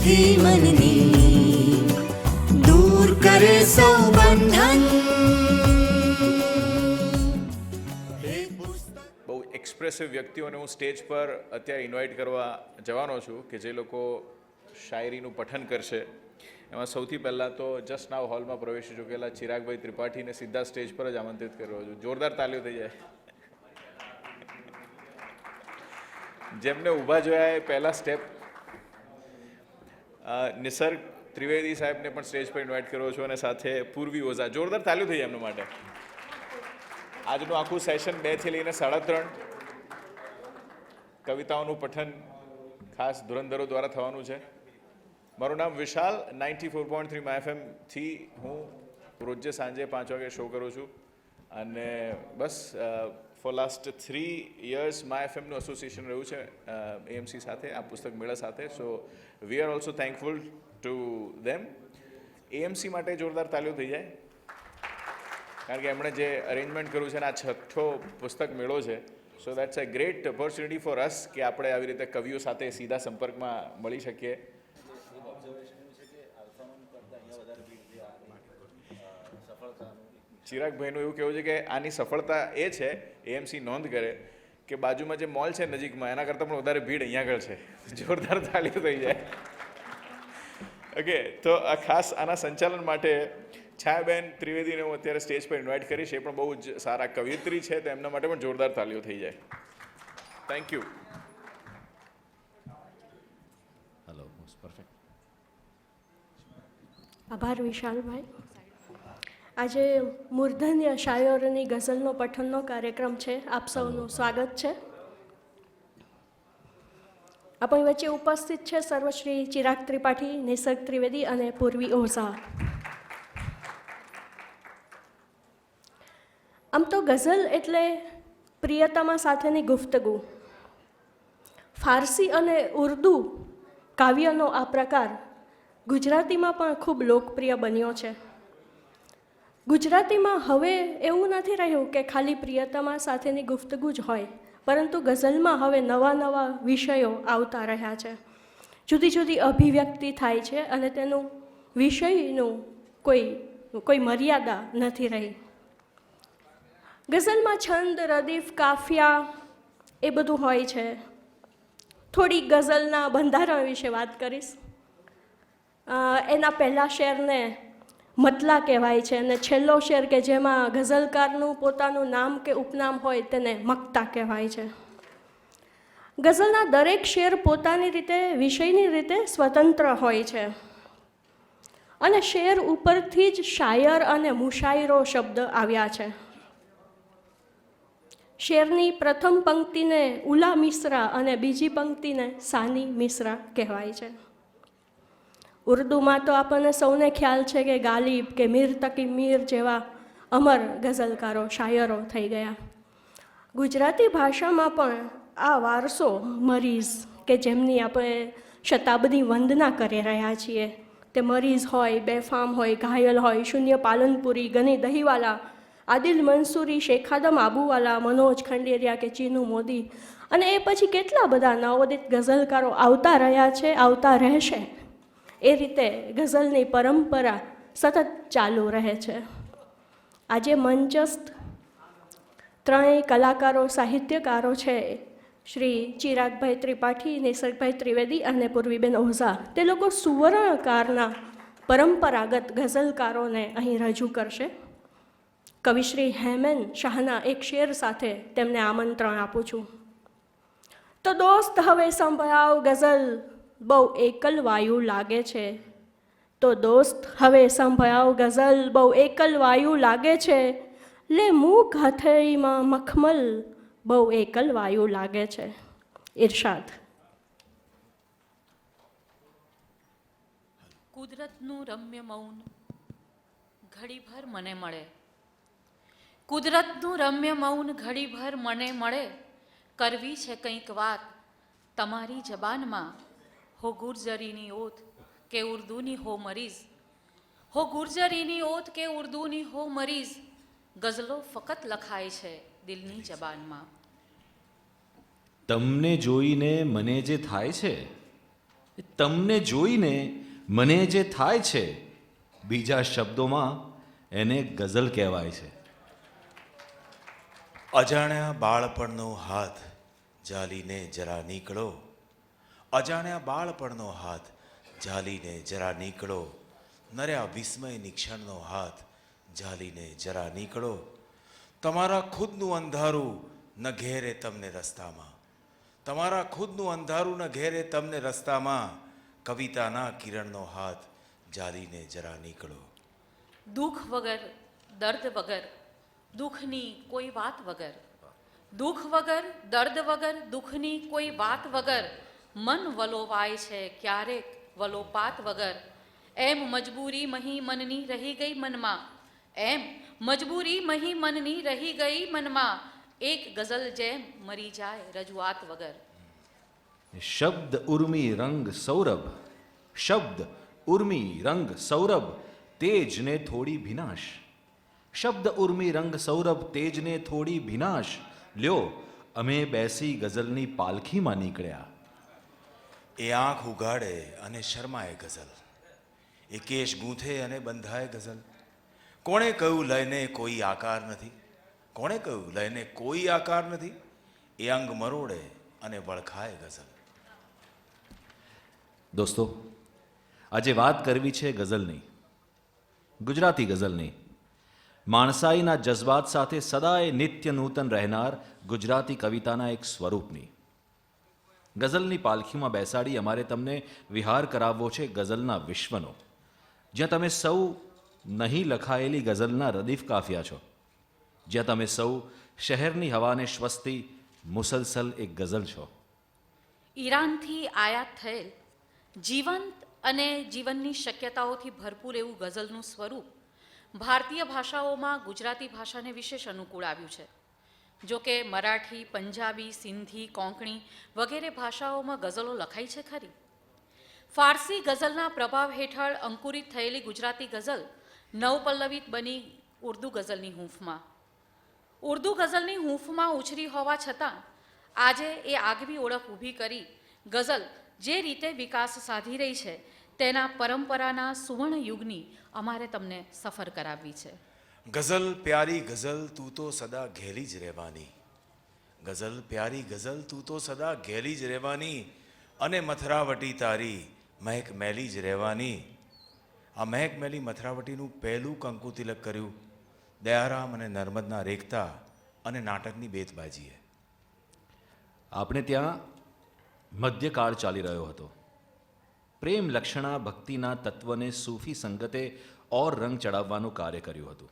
નથી મનની, દૂર કરે સૌ બંધન. બહુ એક્સપ્રેસિવ વ્યક્તિઓને હું સ્ટેજ પર અત્યારે ઇન્વાઇટ કરવા જવાનો છું કે જે લોકો શાયરીનું પઠન કરશે. એમાં સૌથી પહેલાં તો જસ્ટ નાવ હોલમાં પ્રવેશી ચૂકેલા ચિરાગભાઈ ત્રિપાઠીને સીધા સ્ટેજ પર જ આમંત્રિત કર્યો છું. જોરદાર તાલીઓ થઈ જાય. જેમને ઊભા જોયા એ પહેલા સ્ટેપ. નિસર્ગ ત્રિવેદી સાહેબને પણ સ્ટેજ પર ઇન્વાઇટ કર્યો છું અને સાથે પૂર્વી ઓઝા. જોરદાર તાલીઓ થઈ જાય એમના માટે. આજનું આખું સેશન 2 થી લઈને 3:30 કવિતાઓનું પઠન ખાસ ધુરંધરો દ્વારા થવાનું છે. મારું નામ વિશાલ, 94.3 માય એફએમથી હું રોજે સાંજે 5 વાગે શો કરું છું અને બસ ફોર લાસ્ટ 3 years માય એફએમનું એસોસિએશન રહ્યું છે એએમસી સાથે, આ પુસ્તક મેળા સાથે. So we are also thankful to them. AMC માટે જોરદાર તાલીઓ થઈ જાય કારણ કે એમણે જે અરેન્જમેન્ટ કર્યું છે અને આ 6થો પુસ્તક મેળો છે. સો that's a great opportunity for us કે આપણે આવી રીતે કવિઓ સાથે સીધા સંપર્કમાં મળી શકીએ. ચિરાગભાઈનું એવું કહેવું છે કે આની સફળતા એ છે, એએમસી નોંધ કરે કે બાજુમાં જે મોલ છે નજીકમાં એના કરતાં પણ વધારે ભીડ અહીંયા આગળ છે. જોરદાર તાલીઓ થઈ જાય. ઓકે, તો આ ખાસ આના સંચાલન માટે છાયાબેન ત્રિવેદીને હું અત્યારે સ્ટેજ પર ઇન્વાઇટ કરીશ. એ પણ બહુ જ સારા કવિયત્રી છે, તો એમના માટે પણ જોરદાર તાલીઓ થઈ જાય. Thank you. Hello, perfect. આભાર વિશાલભાઈ. આજે મૂર્ધન્ય શાયરોની ગઝલનો પઠનનો કાર્યક્રમ છે. આપ સૌનું સ્વાગત છે. આપણી વચ્ચે ઉપસ્થિત છે સર્વશ્રી ચિરાગ ત્રિપાઠી, નિસર્ગ ત્રિવેદી અને પૂર્વી ઓઝા. આમ તો ગઝલ એટલે પ્રિયતમા સાથેની ગુફ્તગુ. ફારસી અને ઉર્દુ કાવ્યનો આ પ્રકાર ગુજરાતીમાં પણ ખૂબ લોકપ્રિય બન્યો છે. ગુજરાતીમાં હવે એવું નથી રહ્યું કે ખાલી પ્રિયતમા સાથેની ગુફ્તગુ જ હોય, પરંતુ ગઝલમાં હવે નવા નવા વિષયો આવતા રહ્યા છે. જુદી જુદી અભિવ્યક્તિ થાય છે અને તેનું વિષયનું કોઈ મર્યાદા નથી રહી. ગઝલમાં છંદ, રદીફ, કાફિયા એ બધું હોય છે. થોડી ગઝલના બંધારણ વિશે વાત કરીશ. એના પહેલા શેરને મતલા કહેવાય છે અને છેલ્લો શેર કે જેમાં ગઝલકારનું પોતાનું નામ કે ઉપનામ હોય તેને મક્તા કહેવાય છે. ગઝલના દરેક શેર પોતાની રીતે, વિષયની રીતે સ્વતંત્ર હોય છે અને શેર ઉપરથી જ શાયર અને મુશાયરો શબ્દ આવ્યા છે. શેરની પ્રથમ પંક્તિને ઉલા મિશ્રા અને બીજી પંક્તિને સાની મિશ્રા કહેવાય છે. ઉર્દુમાં તો આપણને સૌને ખ્યાલ છે કે ગાલિબ કે મીર તકી મીર જેવા અમર ગઝલકારો, શાયરો થઈ ગયા. ગુજરાતી ભાષામાં પણ આ વારસો મરીઝ કે જેમની આપણે શતાબ્દી વંદના કરી રહ્યા છીએ, તે મરીઝ હોય, બેફામ હોય, ઘાયલ હોય, શૂન્ય પાલનપુરી, ગની દહીવાલા, આદિલ મંસૂરી, શેખાદમ આબુવાલા, મનોજ ખંડેરિયા કે ચીનુ મોદી અને એ પછી કેટલા બધા નવોદિત ગઝલકારો આવતા રહ્યા છે, આવતા રહેશે. એ રીતે ગઝલની પરંપરા સતત ચાલુ રહે છે. આજે મંચસ્થ ત્રણેય કલાકારો, સાહિત્યકારો છે, શ્રી ચિરાગભાઈ ત્રિપાઠી, નિસર્ગભાઈ ત્રિવેદી અને પૂર્વીબેન ઓઝા. તે લોકો સુવર્ણકારના પરંપરાગત ગઝલકારોને અહીં રજૂ કરશે. કવિશ્રી હેમેન શાહના એક શેર સાથે તેમને આમંત્રણ આપું છું. તો દોસ્ત હવે સંભળાવ ગઝલ, બહુ એકલ વાયુ લાગે છે. તો દોસ્ત હવે સંભળાવ ગઝલ, બહુ એકલ વાયુ લાગે છે. લે મૂક હથેળીમાં મખમલ, બહુ એકલ વાયુ લાગે છે. ઇરશાદ. કુદરતનું રમ્ય મૌન ઘડીભર મને મળે. કુદરતનું રમ્ય મૌન ઘડીભર મને મળે. કરવી છે કંઈક વાત તમારી જબાનમાં. હો ગુર્જરીની ઓથ કે ઉર્દૂની હો મરીઝ, હો ગુર્જરીની ઓથ કે ઉર્દૂની હો મરીઝ. ગઝલો ફકત લખાય છે દિલની જબાનમાં. તમને જોઈને મને જે થાય છે તમને જોઈને મને જે થાય છે, બીજા શબ્દોમાં એને ગઝલ કહેવાય છે. અજાણ્યા બાળપણનો હાથ ઝાલીને જરા નીકળો, અજાણ્યા બાળપણનો હાથ ઝાલીને જરા નીકળો, નર્યા વિસ્મયની ક્ષણનો હાથ ઝાલીને જરા નીકળો. તમારા ખુદનું અંધારું ન ઘેરે તમને રસ્તામાં, તમારા ખુદનું અંધારું ન ઘેરે તમને રસ્તામાં, કવિતાના કિરણનો હાથ ઝાલીને જરા નીકળો. દુઃખ વગર, દર્દ વગર, દુઃખની કોઈ વાત વગર, દુઃખ વગર, દર્દ વગર, દુઃખની કોઈ વાત વગર, મન વલોવાય છે ક્યારેક વલોપાત વગર. એમ મજબૂરી મહી મનની રહી ગઈ મનમાં, એમ મજબૂરી મહી મનની રહી ગઈ મનમાં, એક ગઝલ જેમ મરી જાય રજૂઆત વગર. શબ્દ ઉર્મી રંગ સૌરભ, શબ્દ ઉર્મી રંગ સૌરભ, તેજને થોડી ભીનાશ. શબ્દ ઉર્મી રંગ સૌરભ, તેજને થોડી ભીનાશ. લ્યો અમે બેસી ગઝલની પાલખીમાં નીકળ્યા. એ આંખ ઉગાડે અને શરમાય ગઝલ, એ કેશ ગૂંથે અને બંધાય ગઝલ. કોણે કહ્યું લયને કોઈ આકાર નથી, કોણે કહ્યું લયને કોઈ આકાર નથી, એ અંગ મરોડે અને વળખાય ગઝલ. દોસ્તો, આજે વાત કરવી છે ગઝલની, ગુજરાતી ગઝલની. માણસાઈના જજ્બાત સાથે સદાય નિત્ય નૂતન રહેનાર ગુજરાતી કવિતાના એક સ્વરૂપની. ગઝલની પાલખીમાં બેસાડી અમારે તમને વિહાર કરાવવો છે ગઝલના વિશ્વનો, જ્યાં તમે સૌ નહીં લખાયેલી ગઝલના રદીફ કાફિયા છો, જ્યાં તમે સૌ શહેરની હવાને શ્વસતી મુસલસલ એક ગઝલ છો. ઈરાનથી આયાત થયેલ જીવંત અને જીવનની શક્યતાઓથી ભરપૂર એવું ગઝલનું સ્વરૂપ ભારતીય ભાષાઓમાં ગુજરાતી ભાષાને વિશેષ અનુકૂળ આવ્યું છે. જો કે મરાઠી, પંજાબી, સિંધી, કોંકણી વગેરે ભાષાઓમાં ગઝલો લખાઈ છે ખરી. ફારસી ગઝલના પ્રભાવ હેઠળ અંકુરિત થયેલી ગુજરાતી ગઝલ નવપલ્લવિત બની ઉર્દૂ ગઝલની હૂંફમાં. ઉર્દૂ ગઝલની હૂંફમાં ઉછરી હોવા છતાં આજે એ આગવી ઓળખ ઊભી કરી ગઝલ જે રીતે વિકાસ સાધી રહી છે તેના પરંપરાના સુવર્ણ યુગની અમારે તમને સફર કરાવવી છે. ગઝલ પ્યારી ગઝલ તું તો સદા ઘેલી જ રહેવાની, ગઝલ પ્યારી ગઝલ તું તો સદા ઘેલી જ રહેવાની, અને મથરાવટી તારી મહેક મેલી જ રહેવાની. આ મહેક મેલી મથરાવટીનું પહેલું કંકુ તિલક કર્યું દયારામ અને નર્મદના રેખતા અને નાટકની બેતબાજીએ. આપણે ત્યાં મધ્યકાળ ચાલી રહ્યો હતો. પ્રેમ લક્ષણા ભક્તિના તત્વને સૂફી સંગતે ઓર રંગ ચડાવવાનું કાર્ય કર્યું હતું.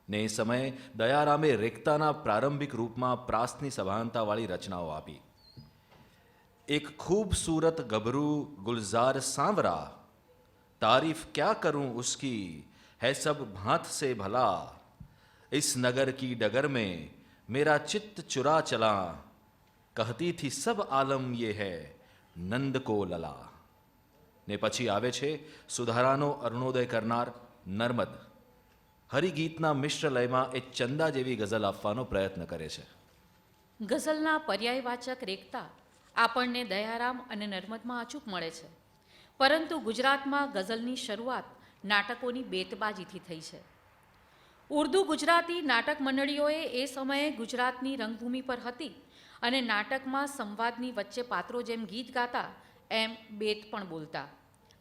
ને એ સમયે દયારામે રેખતાના પ્રારંભિક રૂપમાં પ્રાસની સભાનતાવાળી રચનાઓ આપી. એક ખૂબસૂરત ગભરૂ ગુલઝાર સાંવરા, તારીફ ક્યા કरूं उसकी है सब भांत से भला, इस नगर की डगर में मेरा चित्त चुरा चला, कहती थी सब आलम ये है नंद को लला. ને પછી આવે છે સુધારાનો અરુણોદય કરનાર નર્મદ. હરિગીતના મિશ્ર લયમાં એ ચંદા જેવી ગઝલ આપવાનો પ્રયત્ન કરે છે. ગઝલના પર્યાયવાચક રેખતા આપણને દયારામ અને નર્મદમાં અચૂક મળે છે, પરંતુ ગુજરાતમાં ગઝલની શરૂઆત નાટકોની બેતબાજીથી થઈ છે. ઉર્દૂ ગુજરાતી નાટક મંડળીઓએ એ સમયે ગુજરાતની રંગભૂમિ પર હતી અને નાટકમાં સંવાદની વચ્ચે પાત્રો જેમ ગીત ગાતા એમ બેત પણ બોલતા.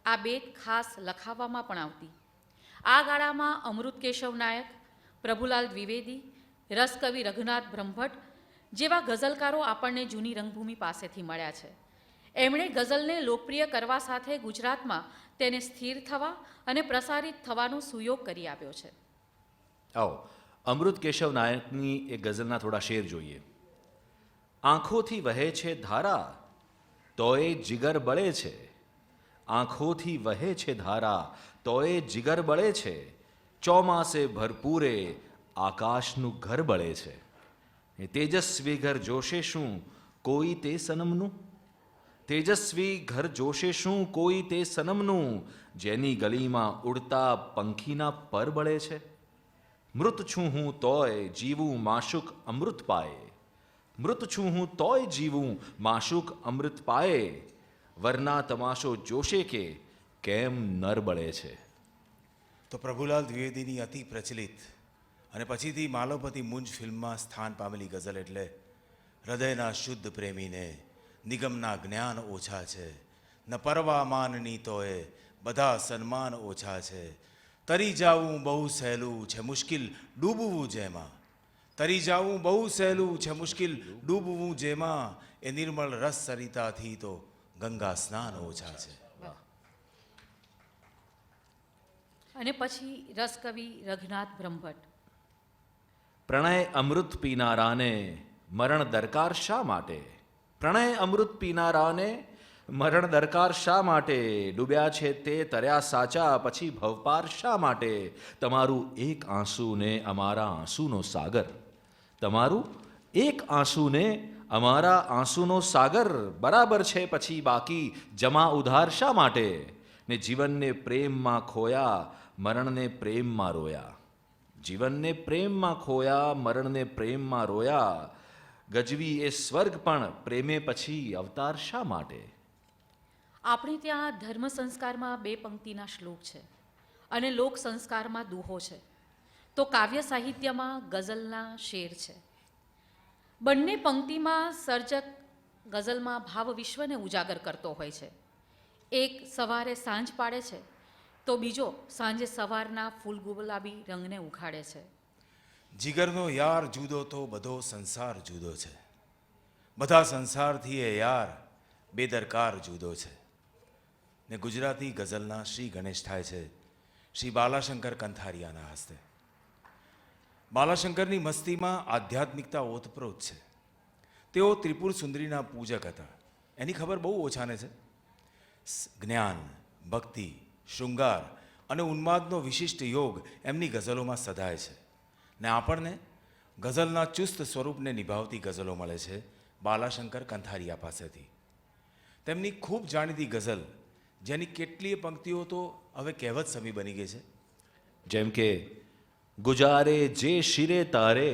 આ બેત ખાસ લખાવવામાં પણ આવતી. આ ગાળામાં અમૃત કેશવ નાયક, પ્રભુલાલ દ્વિવેદી, રસકવિ રઘુનાથ બ્રહ્મભટ્ટ જેવા ગઝલકારો આપણને જૂની રંગભૂમિ પાસેથી મળ્યા છે. એમણે ગઝલને લોકપ્રિય કરવા સાથે ગુજરાતમાં તેને સ્થિર થવા અને પ્રસારિત થવાનો સુયોગ કરી આપ્યો છે. આવો અમૃત કેશવ નાયકની એ ગઝલના થોડા શેર જોઈએ. આંખોથી વહે છે ધારા તોય જીગર બળે છે, આંખોથી વહે છે ધારા તોય જીગર બળે છે, ચોમાસે ભરપૂરે આકાશનું ઘર બળે છે, એ તેજસ્વી ઘર જોશે શું કોઈ તે સનમનું, તેજસ્વી ઘર જોશે શું કોઈ તે સનમનું, જેની ગલીમાં ઉડતા પંખીના પર બળે છે, મૃત છું હું તોય જીવું માશુક અમૃત પાએ, મૃત છું હું તોય જીવું માશુક અમૃત પાએ, વરના તમાશો જોશે કે કેમ નર બળે છે. તો પ્રભુલાલ દ્વિવેદીની અતિ પ્રચલિત અને પછીથી માલવપતિ મુંજ ફિલ્મમાં સ્થાન પામેલી ગઝલ એટલે હૃદયના શુદ્ધ પ્રેમીને નિગમના જ્ઞાન ઓછા છે, ન પરવા માનની તોય બધા સન્માન ઓછા છે. તરી જાવું બહુ સહેલું છે, મુશ્કિલ ડૂબવું જેમાં. તરી જાવું બહુ સહેલું છે, મુશ્કિલ ડૂબવું જેમાં. એ નિર્મળ રસ સરિતાથી તો ગંગા સ્નાન ઓછા છે. અને પછી રસકવિ રઘુનાથ બ્રહ્મભટ્ટ. પ્રણય અમૃત પીનારાને મરણ દરકાર શા માટે? પ્રણય અમૃત પીનારાને મરણ દરકાર શા માટે? ડૂબ્યા છે તે તર્યા સાચા, પછી ભવપાર શા માટે? તમારું એક આંસુ ને અમારા આંસુનો સાગર, તમારું એક આંસુ ને અમારા આંસુનો સાગર બરાબર છે, પછી બાકી જમા ઉધાર શા માટે? ને જીવનને પ્રેમમાં ખોયા, મરણને પ્રેમમાં રોયા. જીવનને પ્રેમમાં ખોયા, મરણને પ્રેમમાં રોયા. ગજવી એ સ્વર્ગ પણ પ્રેમે પછી અવતાર શા માટે? આપણે ત્યાં ધર્મ સંસ્કારમાં 2 પંક્તિના શ્લોક છે અને લોક સંસ્કારમાં દુહો છે, તો કાવ્ય સાહિત્યમાં ગઝલના શેર છે. બંને પંક્તિમાં સર્જક ગઝલમાં ભાવ વિશ્વને ઉજાગર કરતો હોય છે. એક સવારે સાંજ પાડે છે, તો બીજો સાંજે સવારના ફૂલ ગુલાબી રંગને ઉઘાડે છે. જીગરનો યાર જુદો તો બધો સંસાર જુદો છે, બધા સંસારથી એ યાર બેદરકાર જુદો છે. ને ગુજરાતી ગઝલના શ્રી ગણેશ થાય છે શ્રી બાલાશંકર કંથારિયાના હસ્તે. બાલાશંકરની મસ્તીમાં આધ્યાત્મિકતા ઓતપ્રોત છે. તેઓ ત્રિપુર સુંદરીના પૂજક હતા, એની ખબર બહુ ઓછાને છે. જ્ઞાન, ભક્તિ, શૃંગાર અને ઉન્માદનો વિશિષ્ટ યોગ એમની ગઝલોમાં સધાય છે. ને આપણને ગઝલના ચુસ્ત સ્વરૂપને નિભાવતી ગઝલો મળે છે બાલાશંકર કંથારિયા પાસેથી. તેમની ખૂબ જાણીતી ગઝલ, જેની કેટલીય પંક્તિઓ તો હવે કહેવત સમી બની ગઈ છે. જેમ કે ગુજારે જે શિરે તારે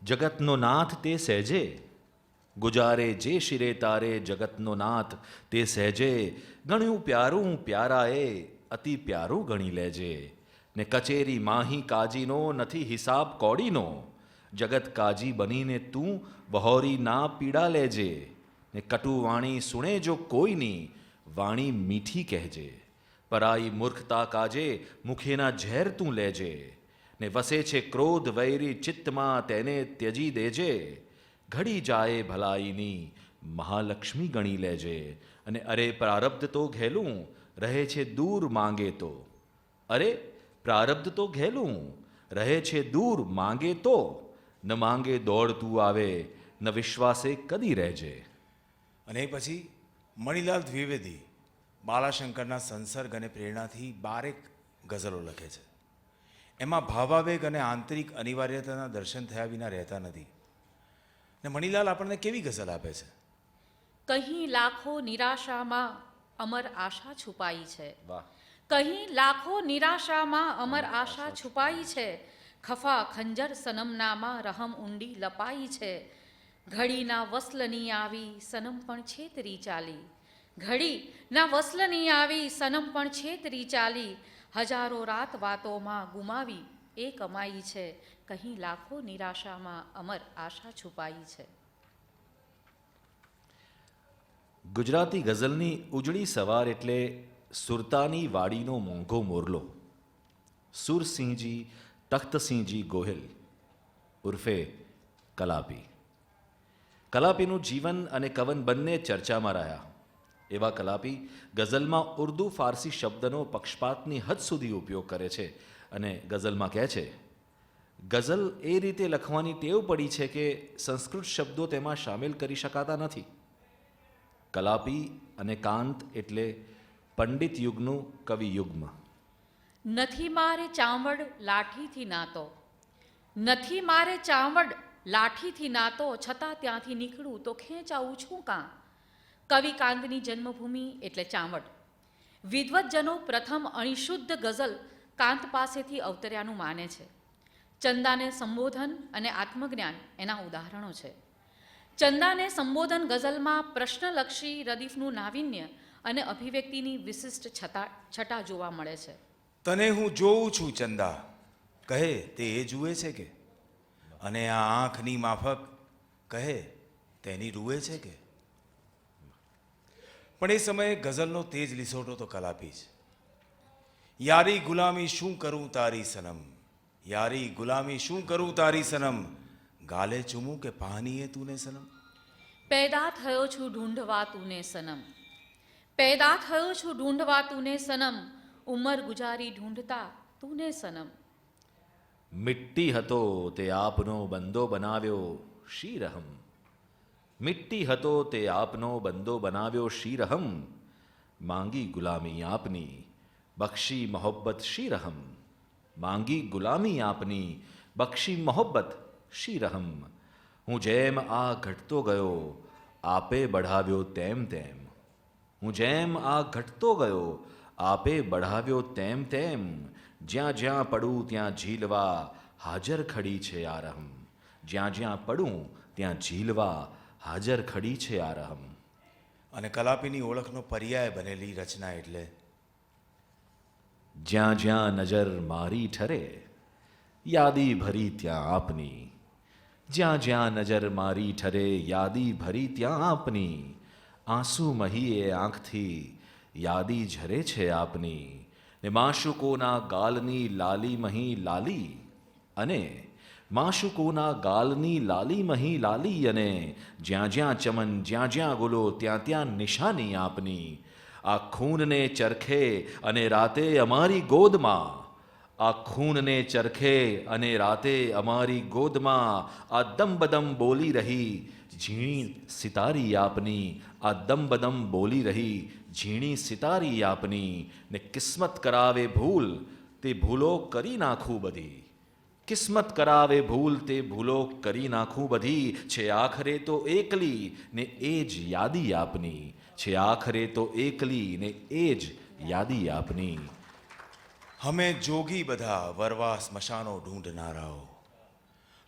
જગતનો નાથ તે સહેજે, ગુજારે જે શિરે તારે જગતનો નાથ તે સહેજે, ગણ્યું પ્યારું પ્યારાએ અતિ પ્યારું ગણી લેજે. ને કચેરી માહી કાજીનો નથી હિસાબ કૌડીનો, જગત કાજી બનીને તું બહોરી ના પીડા લેજે. ને કટુ વાણી સુણે જો કોઈની વાણી મીઠી કહેજે, પરાઈ મૂર્ખતા કાજે મુખેના ઝેર તું લેજે. ને વસે છે ક્રોધ વૈરી ચિત્તમાં તેને ત્યજી દેજે, ઘડી જાય ભલાઈની મહાલક્ષ્મી ગણી લેજે. અને અરે પ્રારબ્ધ તો ઘેલું રહે છે દૂર માંગે તો, અરે પ્રારબ્ધ તો ઘેલું રહે છે દૂર માંગે તો, ન માંગે દોડતું આવે ન વિશ્વાસે કદી રહેજે. અને એ પછી મણિલાલ દ્વિવેદી બાલાશંકરના સંસર્ગ અને પ્રેરણાથી 12 ગઝલો લખે છે. એમાં ભાવાવેગ અને આંતરિક અનિવાર્યતાના દર્શન થયા વિના રહેતા નથી. ને મણિલાલ આપણને કેવી ગઝલ આપે છે? કહી લાખો નિરાશામાં અમર આશા છુપાઈ છે. વાહ. કહી લાખો નિરાશામાં અમર આશા છુપાઈ છે, ખફા ખંજર સનમનામાં રહમ ઊંડી લપાઈ છે. ઘડીના વસ્લની આવી સનમ પણ છેતરી ચાલી, ઘડીના વસ્લની આવી સનમ પણ છેતરી ચાલી. હજારો રાત વાતોમાં ગુમાવી એ કમાઈ છે, કહી લાખો નિરાશામાં અમર આશા છુપાઈ છે. ગુજરાતી ગઝલની ઉજળી સવાર એટલે સુરતાની વાડીનો મોંઘો મોરલો સુરસિંહજી તખ્તસિંહજી ગોહિલ ઉર્ફે કલાપી. કલાપીનું જીવન અને કવન બંને ચર્ચામાં રહ્યા. એવા કલાપી ગઝલમાં ઉર્દુ ફારસી શબ્દનો પક્ષપાતની હદ સુધી ઉપયોગ કરે છે અને ગઝલમાં કહે છે, ગઝલ એ રીતે લખવાની ટેવ પડી છે કે સંસ્કૃત શબ્દો તેમાં સામેલ કરી શકાતા નથી. કલાપી અને કાંત એટલે પંડિત યુગનું કવિ યુગ્મ. નથી મારે ચાવડ લાઠીથી નાતો, નથી મારે ચાવડ લાઠીથી નાતો, છતાં ત્યાંથી નીકળું તો ખેંચાવું છું કાં. કવિ કાંતની જન્મભૂમિ એટલે ચાવડ. વિદ્વતજનો પ્રથમ અણિશુદ્ધ ગઝલ કાંત પાસેથી અવતર્યાનું માને છે. ચંદાને સંબોધન અને આત્મજ્ઞાન એના ઉદાહરણો છે. ચંદાને સંબોધન ગઝલમાં પ્રશ્નલક્ષી રદીફનું નાવીન્ય અને અભિવ્યક્તિની વિશિષ્ટ છટા જોવા મળે છે. તને હું જોઉં છું ચંદા, કહે તે એ જુએ છે કે? અને આ આંખની માફક, કહે તેની રૂએ છે કે? પણ એ સમયે ગઝલનો તેજ લીસોટો તો કલાપી જ. યારી ગુલામી શું કરું તારી સનમ, યારી ગુલામી શું કરું તારી સનમ, ગાલે ચૂમું કે પાહનીએ તુને સનમ. પેદા થયો છું ઢૂંઢવા તુને સનમ, પેદા થયો છું ઢૂંઢવા તુને સનમ, ઉંમર ગુજારી ઢૂંઢતા તુને સનમ. મિટ્ટી હતો તે આપનો બંદો બનાવ્યો શીરહમ, મિટ્ટી હતો તે આપનો બંદો બનાવ્યો શીરહમ, માંગી ગુલામી આપની બક્ષી મોહબ્બત શીરહમ, માંગી ગુલામી આપની બક્ષી મોહબ્બત શીરહમ. હું જેમ આ ઘટતો ગયો આપે બઢાવ્યો તેમ તેમ, હું જેમ આ ઘટતો ગયો આપે બઢાવ્યો તેમ તેમ, જ્યાં જ્યાં પડું ત્યાં ઝીલવા હાજર ખડી છે આ રહમ, જ્યાં જ્યાં પડું ત્યાં ઝીલવા હાજર ખડી છે આ રહમ. અને કલાપીની ઓળખનો પર્યાય બનેલી રચના એટલે જ્યાં જ્યાં નજર મારી ઠરે યાદી ભરી ત્યાં આપની, જ્યાં જ્યાં નજર મારી ઠરે યાદી ભરી ત્યાં આપની, આંસુ મહીએ આંખથી યાદી ઝરે છે આપની, ને માશુકોના ગાલની લાલી મહી લાલી, અને માશુકોના ગાલની લાલી મહી લાલી, અને જ્યાં જ્યાં ચમન જ્યાં જ્યાં ગુલો ત્યાં ત્યાં નિશાની આપની. આ ખૂનને ચરખે અને રાતે અમારી ગોદમાં, આ ખૂનને ચરખે અને રાતે અમારી ગોદમાં, આ દમબદમ બોલી રહી ઝીણી સિતારી આપની, આ દમબદમ બોલી રહી ઝીણી સિતારી આપની, ને કિસ્મત કરાવે ભૂલ તે ભૂલો કરી નાખું બધી, કિસ્મત કરાવે ભૂલ તે ભૂલો કરી નાખું બધી, છે આખરે તો એકલી ને એ જ યાદી આપની, છે આખરે તો એકલી ને એ જ યાદી આપની. હમે જોગી બધા વરવા સ્મશાનો ઢૂંઢનારાઓ,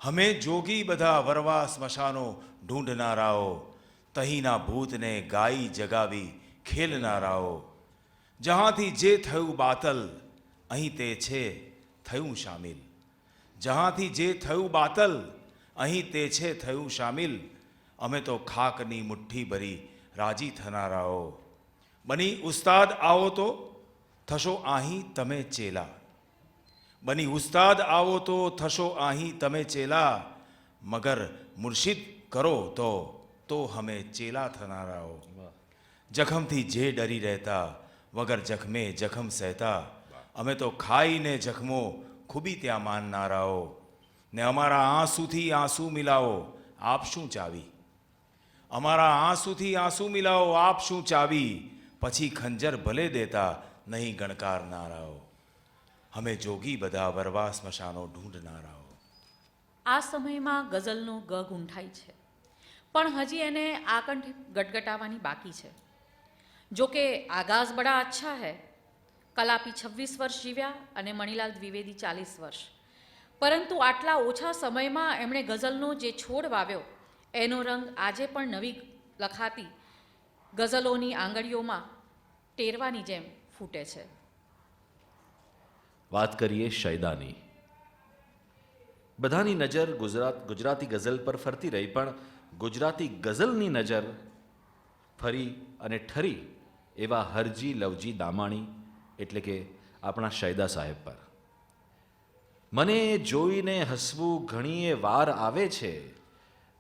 હમે જોગી બધા વરવા સ્મશાનો ઢૂંઢનારાઓ, તહીંના ભૂતને ગાઈ જગાવી ખેલનારાઓ, જહાંથી જે થયું બાતલ અહીં તે છે થયું શામિલ, જહાંથી જે થયું બાતલ અહીં તે છે થયું શામિલ, અમે તો ખાકની મુઠ્ઠી ભરી રાજી થનારાઓ. બની ઉસ્તાદ આવો તો થશો અહીં તમે ચેલા, બની ઉસ્તાદ આવો તો થશો અહીં તમે ચેલા, મગર મુર્શિદ કરો તો હમે ચેલા થનારાઓ. જખમથી જે ડરી રહેતા વગર જખમે જખમ સહેતા, અમે તો ખાઈને જખમો ખૂબી ત્યાં માનનારાઓ, ને અમારા આંસુથી આંસુ મિલાવો આપ શું ચાવી, અમારા આંસુથી આંસુ મિલાવો આપ શું ચાવી, પછી ખંજર ભલે દેતા નહીં ગણકારનારાઓ, હમે જોગી બધા વરવા સ્મશાનો ઢૂંઢનારાઓ. આ સમયમાં ગઝલનો ગ ગૂંઠાય છે, પણ હજી એને આકંઠ ગટગટાવવાની બાકી છે. જો કે આગાઝ બડા અચ્છા હૈ. કલાપી 26 વર્ષ જીવ્યા અને મણિલાલ દ્વિવેદી 40 વર્ષ, પરંતુ આટલા ઓછા સમયમાં એમણે ગઝલનો જે છોડ વાવ્યો એનો રંગ આજે પણ નવી લખાતી ગઝલોની આંગળીઓમાં ટેરવાની જેમ ફૂટે છે. વાત કરીએ શાયદાની. બધાની નજર ગુજરાતી ગઝલ પર ફરતી રહી, પણ ગુજરાતી ગઝલની નજર ફરી અને ઠરી એવા હરજી લવજી દામાણી એટલે કે આપણા શાયદા સાહેબ પર. મને જોઈને હસવું ઘણીએ વાર આવે છે,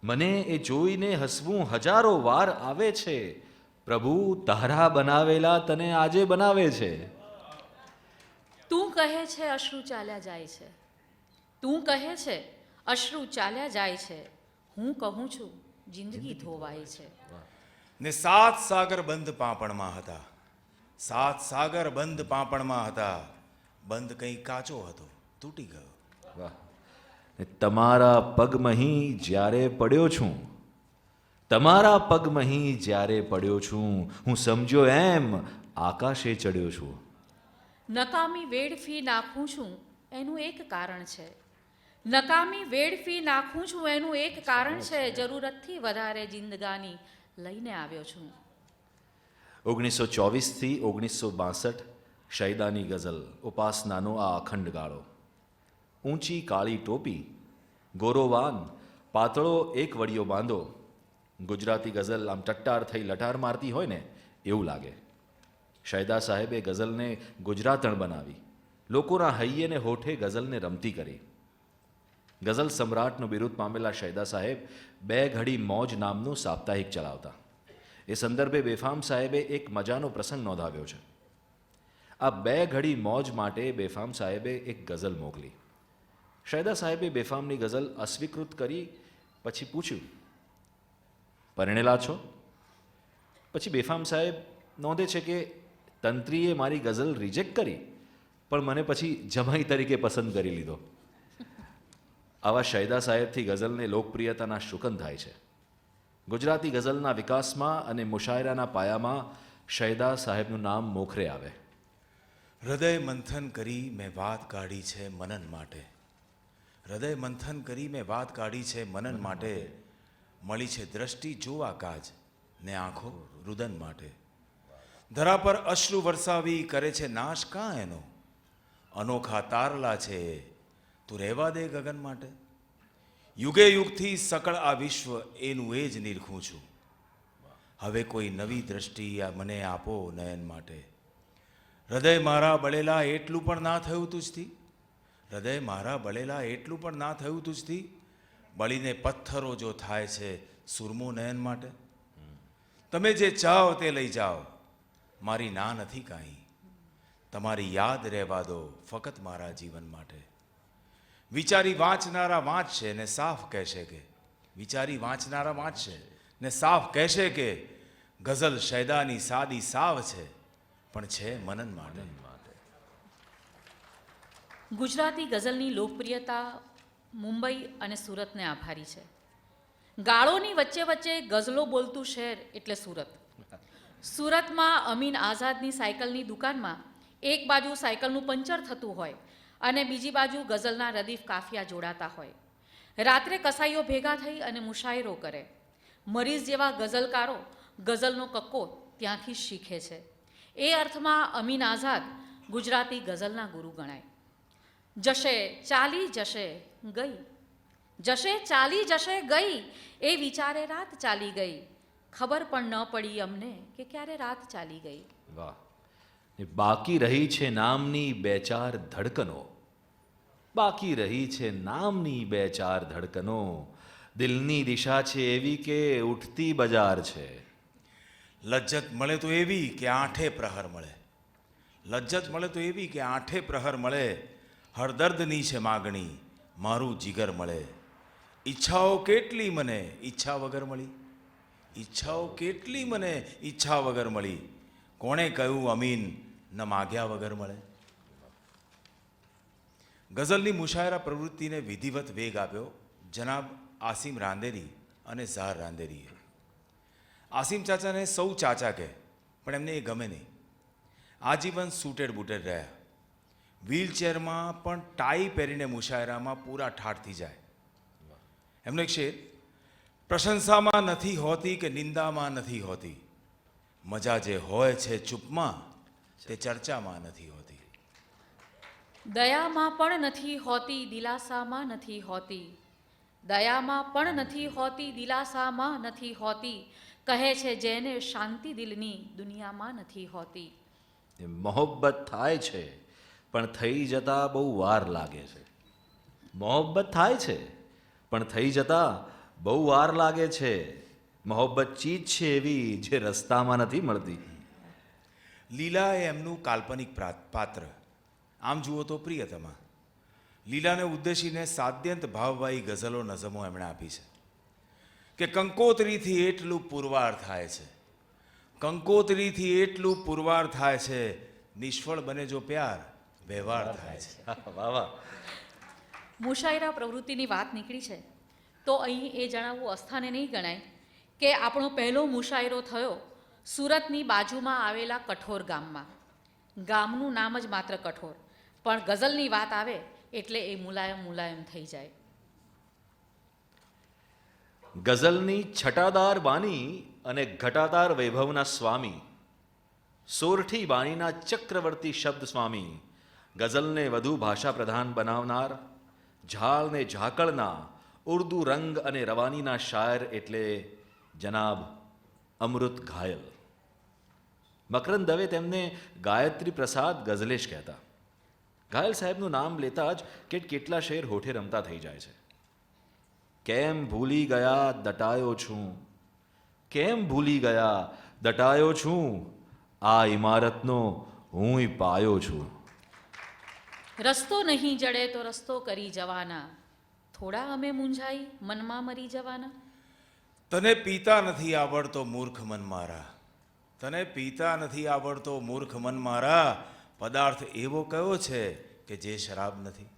મને એ જોઈને હસવું હજારો વાર આવે છે, પ્રભુ તારા બનાવેલા તને આજે બનાવે છે. તું કહે છે અશ્રુ ચાલ્યા જાય છે, તું કહે છે અશ્રુ ચાલ્યા જાય છે, હું કહું છું જિંદગી ધોવાય છે. ને 7 સાગર બંધ પાંપણમાં હતા, 7 સાગર બંધ પાંપણમાં હતા, બંધ કંઈ કાચો હતો તૂટી ગયો. વાહ. ને તમારા પગમહી જ્યારે પડ્યો છું, તમારા પગમહી જ્યારે પડ્યો છું, હું સમજ્યો એમ આકાશે ચડ્યો છું. નકામી વેડફી નાખું છું એનું એક કારણ છે, નકામી વેડફી નાખું છું એનું એક કારણ છે, જરૂરતથી વધારે જિંદગાની લઈને આવ્યો છું. 1924થી 1962 શૈદાની ગઝલ ઉપાસનાનો આ અખંડ ગાળો. ઊંચી કાળી ટોપી, ગોરોવાન, પાતળો એક વડિયો બાંધો. ગુજરાતી ગઝલ આમ ટટ્ટાર થઈ લટાર મારતી હોય ને એવું લાગે. શૈદા સાહેબે ગઝલને ગુજરાતણ બનાવી, લોકોના હૈયેને હોઠે ગઝલને રમતી કરી. ગઝલ સમ્રાટનું બિરુદ પામેલા શૈદા સાહેબ 2 ઘડી મોજ નામનું સાપ્તાહિક ચલાવતા. એ સંદર્ભે બેફામ સાહેબે એક મજાનો પ્રસંગ નોંધાવ્યો છે. આ 2 ઘડી મોજ માટે બેફામ સાહેબે એક ગઝલ મોકલી. શૈદા સાહેબે બેફામની ગઝલ અસ્વીકૃત કરી, પછી પૂછ્યું, પરણેલા છો? પછી બેફામ સાહેબ નોંધે છે કે તંત્રીએ મારી ગઝલ રિજેક્ટ કરી, પણ મને પછી જમાઈ તરીકે પસંદ કરી લીધો. આવા શૈદા સાહેબથી ગઝલને લોકપ્રિયતાના શુકન થાય છે. ગુજરાતી ગઝલના વિકાસમાં અને મુશાયરાના પાયામાં શૈદા સાહેબનું નામ મોખરે આવે. હૃદય મંથન કરી મેં વાત કાઢી છે મનન માટે. હૃદય મંથન કરી મેં વાત કાઢી છે મનન માટે. મળી છે દ્રષ્ટિ જોવા કાજ ને આંખો રુદન માટે. ધરા પર અશ્રુ વરસાવી કરે છે નાશ કાં એનો. અનોખા તારલા છે તું રહેવા દે ગગન માટે. યુગે યુગથી સકળ આ વિશ્વ એનું એ જ નિરખું છું. હવે કોઈ નવી દ્રષ્ટિ આ મને આપો નયન માટે. હૃદય મારા બળેલા એટલું પણ ના થયું તુજથી. હૃદય મારા બળેલા એટલું પણ ના થયું તુજથી. બળીને પથ્થરો જો થાય છે સુરમો નયન માટે. તમે જે ચાહો તે લઈ જાઓ, મારી ના નથી કાંઈ. તમારી યાદ રહેવા દો ફકત મારા જીવન માટે. વિચારી વાંચનારા વાંચશે ને સાફ કહેશે કે, વિચારી વાંચનારા વાંચશે ને સાફ કહેશે કે ગઝલ શૈદાની સાદી સાવ છે, પણ છે મનન માટે. ગુજરાતી ગઝલની લોકપ્રિયતા મુંબઈ અને સુરતને આભારી છે. ગાળોની વચ્ચે વચ્ચે ગઝલો બોલતું શહેર એટલે સુરત. સુરતમાં અમીન આઝાદની સાયકલની દુકાનમાં એક બાજુ સાયકલનું પંચર થતું હોય અને બીજી બાજુ ગઝલના રદીફ કાફિયા જોડાતા હોય. રાત્રે કસાઈઓ ભેગા થઈ અને મુશાયરો કરે. મરીઝ જેવા ગઝલકારો ગઝલનો કક્કો ત્યાંથી જ શીખે છે. એ અર્થમાં અમીન આઝાદ ગુજરાતી ગઝલના ગુરુ ગણાય. જશે ચાલી જશે ગઈ, જશે ચાલી જશે ગઈ, એ વિચારે રાત ચાલી ગઈ. ખબર પણ ન પડી અમને કે ક્યારે રાત ચાલી ગઈ. વાહ! બાકી રહી છે નામની 2-4 ધડકનો. બાકી રહી છે નામની 2-4 ધડકનો. દિલની દિશા છે એવી કે ઉઠતી બજાર છે. લજ્જત મળે તો એવી કે આઠે પ્રહર મળે. લજ્જત મળે તો એવી કે આઠે પ્રહર મળે. હરદર્દની છે માગણી મારું જીગર મળે. ઈચ્છાઓ કેટલી મને ઈચ્છા વગર મળી. ઈચ્છાઓ કેટલી મને ઈચ્છા વગર મળી. કોણે કહ્યું અમીન ન માગ્યા વગર મળે. ગઝલની મુશાયરા પ્રવૃત્તિને વિધિવત વેગ આપ્યો જનાબ આસિમ રાંદેરી અને ઝાહર રાંદેરીએ. આસિમ ચાચાને સૌ ચાચા કહે, પણ એમને એ ગમે નહીં. આજીવન સૂટેડ બૂટેડ રહ્યા. વ્હીલચેરમાં પણ ટાઈ પહેરીને મુશાયરામાં પૂરા ઠાઠ થઈ જાય. એમનો એક શેર, પ્રશંસામાં નથી હોતી કે નિંદામાં નથી હોતી. મજા જે હોય છે ચૂપમાં તે ચર્ચામાં નથી હોતી. દયામાં પણ નથી હોતી દિલાસામાં નથી હોતી. દયામાં પણ નથી હોતી દિલાસામાં નથી હોતી. કહે છે જેને શાંતિ દિલની દુનિયામાં નથી હોતી. મોહબ્બત થાય છે પણ થઈ જતા બહુ વાર લાગે છે. મોહબ્બત થાય છે પણ થઈ જતા બહુ વાર લાગે છે. મોહબ્બત ચીજ છે એવી જે રસ્તામાં નથી મળતી. લીલા એ એમનું કાલ્પનિક પાત્ર. આમ જુઓ તો પ્રિયતમા. લીલાને ઉદ્દેશીને સાદ્યંત ભાવવાળી ગઝલો નઝમો એમણે આપી છે કે કંકોત્રીથી એટલું પુરવાર થાય છે. કંકોત્રીથી એટલું પુરવાર થાય છે. નિષ્ફળ બને જો પ્યાર વ્યવહાર થાય છે. વાહ વાહ! મુશાયરા પ્રવૃત્તિની વાત નીકળી છે તો અહીં એ જણાવવું અસ્થાને નહીં ગણાય કે આપણો પહેલો મુશાયરો થયો સુરતની બાજુમાં આવેલા કઠોર ગામમાં. ગામનું નામ જ માત્ર કઠોર, પણ ગઝલની વાત આવે એટલે એ મુલાયમ મુલાયમ થઈ જાય. ગઝલની છટાદાર બાની અને ઘટાદાર વૈભવના સ્વામી સોરઠી બાણીના ચક્રવર્તી શબ્દ સ્વામી, ગઝલને વધુ ભાષા પ્રધાન બનાવનાર, ઝાળને ઝાકળના ઉર્દુ રંગ અને રવાનીના શાયર એટલે જનાબ અમૃત ઘાયલ. મકરંદ દવે તેમને ગાયત્રી પ્રસાદ ગઝલેશ કહેતા. ઘાયલ સાહેબનું નામ લેતા જ કેટલા શેર હોઠે રમતા થઈ જાય છે. કેમ ભૂલી ગયા દટાયો છું, કેમ ભૂલી ગયા દટાયો છું, આ ઇમારતનો હુંય પાયો છું. રસ્તો નહીં જડે તો રસ્તો કરી જવાના, થોડા અમે મૂંઝાઈ મનમાં મરી જવાના. તને પીતા નથી આવડતો મૂર્ખ મન મારા, તને પીતા નથી આવડતો મૂર્ખ મન મારા, પદાર્થ એવો કયો છે કે જે શરાબ નથી.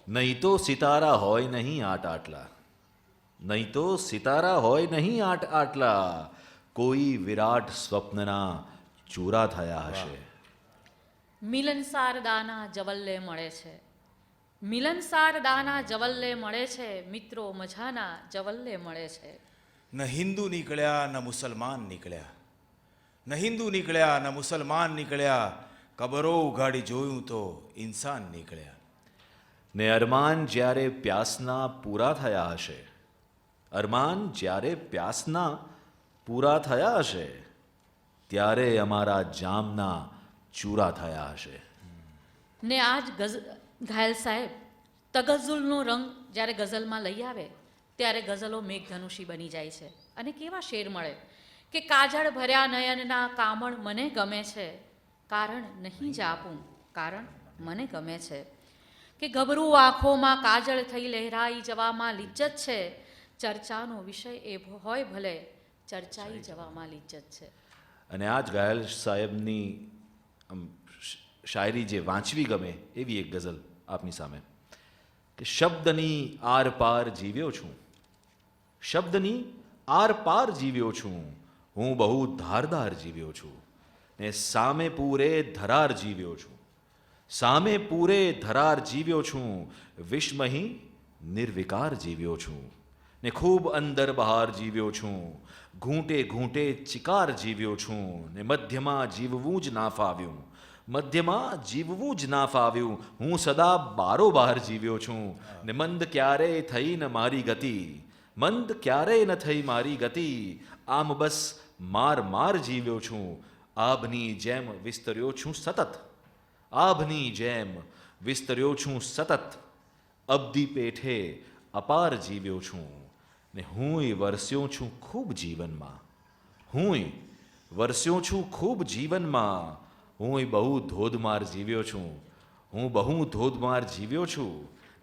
નહીં તો સિતારા હોય નહીં આટ આટલા, નહીં તો સિતારા હોય નહીં આટ આટલા, કોઈ વિરાટ સ્વપ્નના ચૂરા થયા હશે. મિલનસાર દાના જવલ્લે મળે છે, મિલનસાર દાના જવલ્લે મળે છે, મિત્રો મજાના જવલ્લે મળે છે. ન હિન્દુ નીકળ્યા ન મુસલમાન નીકળ્યા, ન હિન્દુ નીકળ્યા ન મુસલમાન નીકળ્યા, કબરો ઉઘાડી જોયું તો ઇન્સાન નીકળ્યા. ને અરમાન જ્યારે પ્યાસના પૂરા થયા હશે, અરમાન જ્યારે પ્યાસના પૂરા થયા હશે, ત્યારે અમારા જામના ચૂરા થયા હશે. ને આજ ઘાયલ સાહેબ તગઝુલનો રંગ જ્યારે ગઝલમાં લઈ આવે ત્યારે ગઝલો મેઘધનુષી બની જાય છે. અને કેવા શેર મળે કે કાજળ ભર્યા નયનના કામણ મને ગમે છે, કારણ નહીં જ આપું કારણ મને ગમે છે. કે ગભરું આંખોમાં કાજળ થઈ લહેરાઈ જવામાં લિજ્જત છે, ચર્ચાનો વિષય એ હોય ભલે ચર્ચાઈ જવામાં લિજ્જત છે. અને આ જ ઘાયલ સાહેબની શાયરી જે વાંચવી ગમે એવી એક ગઝલ આપની સામે કે શબ્દની આર પાર જીવ્યો છું, શબ્દની આર પાર જીવ્યો છું, હું બહુ ધારદાર જીવ્યો છું, ને સામે પૂરે ધરાર જીવ્યો છું, સામે પૂરે ધરાર જીવ્યો છું, વિસ્મહી નિર્વિકાર જીવ્યો છું, ને ખૂબ અંદર બહાર જીવ્યો છું, ઘૂંટે ઘૂંટે ચિકાર જીવ્યો છું, ને મધ્યમાં જીવવું જ ના ફાવ્યું, મધ્યમાં જીવવું જ ના ફાવ્યું, હું સદા બારોબાર જીવ્યો છું, ને મંદ ક્યારેય થઈ ન મારી ગતિ, મંદ ક્યારેય ન થઈ મારી ગતિ, આમ બસ માર માર જીવ્યો છું, આભની જેમ વિસ્તર્યો છું સતત, આભની જેમ વિસ્તર્યો છું સતત, અબધી પેઠે અપાર જીવ્યો છું, ને હુંય વરસ્યો છું ખૂબ જીવનમાં, હુંય વરસ્યો છું ખૂબ જીવનમાં, હુંય બહુ ધોધમાર જીવ્યો છું, હું બહુ ધોધમાર જીવ્યો છું,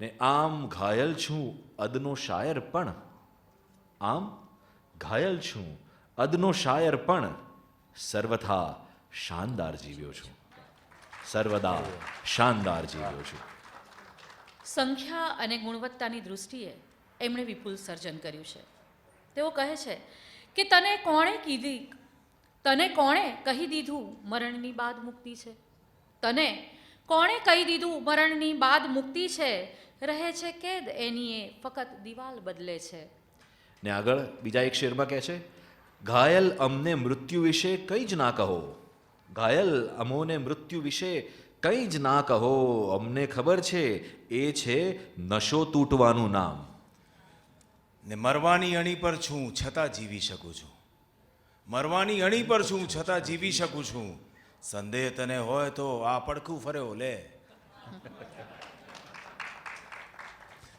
ને આમ ઘાયલ છું અદનો શાયર પણ, આમ ઘાયલ છું અદનો શાયર પણ, સર્વથા શાનદાર જીવ્યો છું, સર્વદા શાનદાર જીવ્યો છું. સંખ્યા અને ગુણવત્તાની દૃષ્ટિએ એમણે વિપુલ સર્જન કર્યું છે. તેઓ કહે છે કે તને કોણે કીધી, તને કોણે કહી દીધું મરણની બાદ મુક્તિ છે, તને કોણે કહી દીધું મરણની બાદ મુક્તિ છે, રહે છે કેદ એની એ ફકત દિવાલ બદલે છે. ને આગળ બીજા એક શેરમાં કહે છે ઘાયલ અમને મૃત્યુ વિશે કંઈ જ ના કહો, ઘાયલ અમોને મૃત્યુ વિશે કંઈ જ ના કહો, અમને ખબર છે એ છે નશો તૂટવાનું નામ. ને મરવાની અણી પર છું છતાં જીવી શકું છું, મરવાની અણી પર છું છતાં જીવી શકું છું, સંદેહ તને હોય તો આ પડખું ફર્યો લે.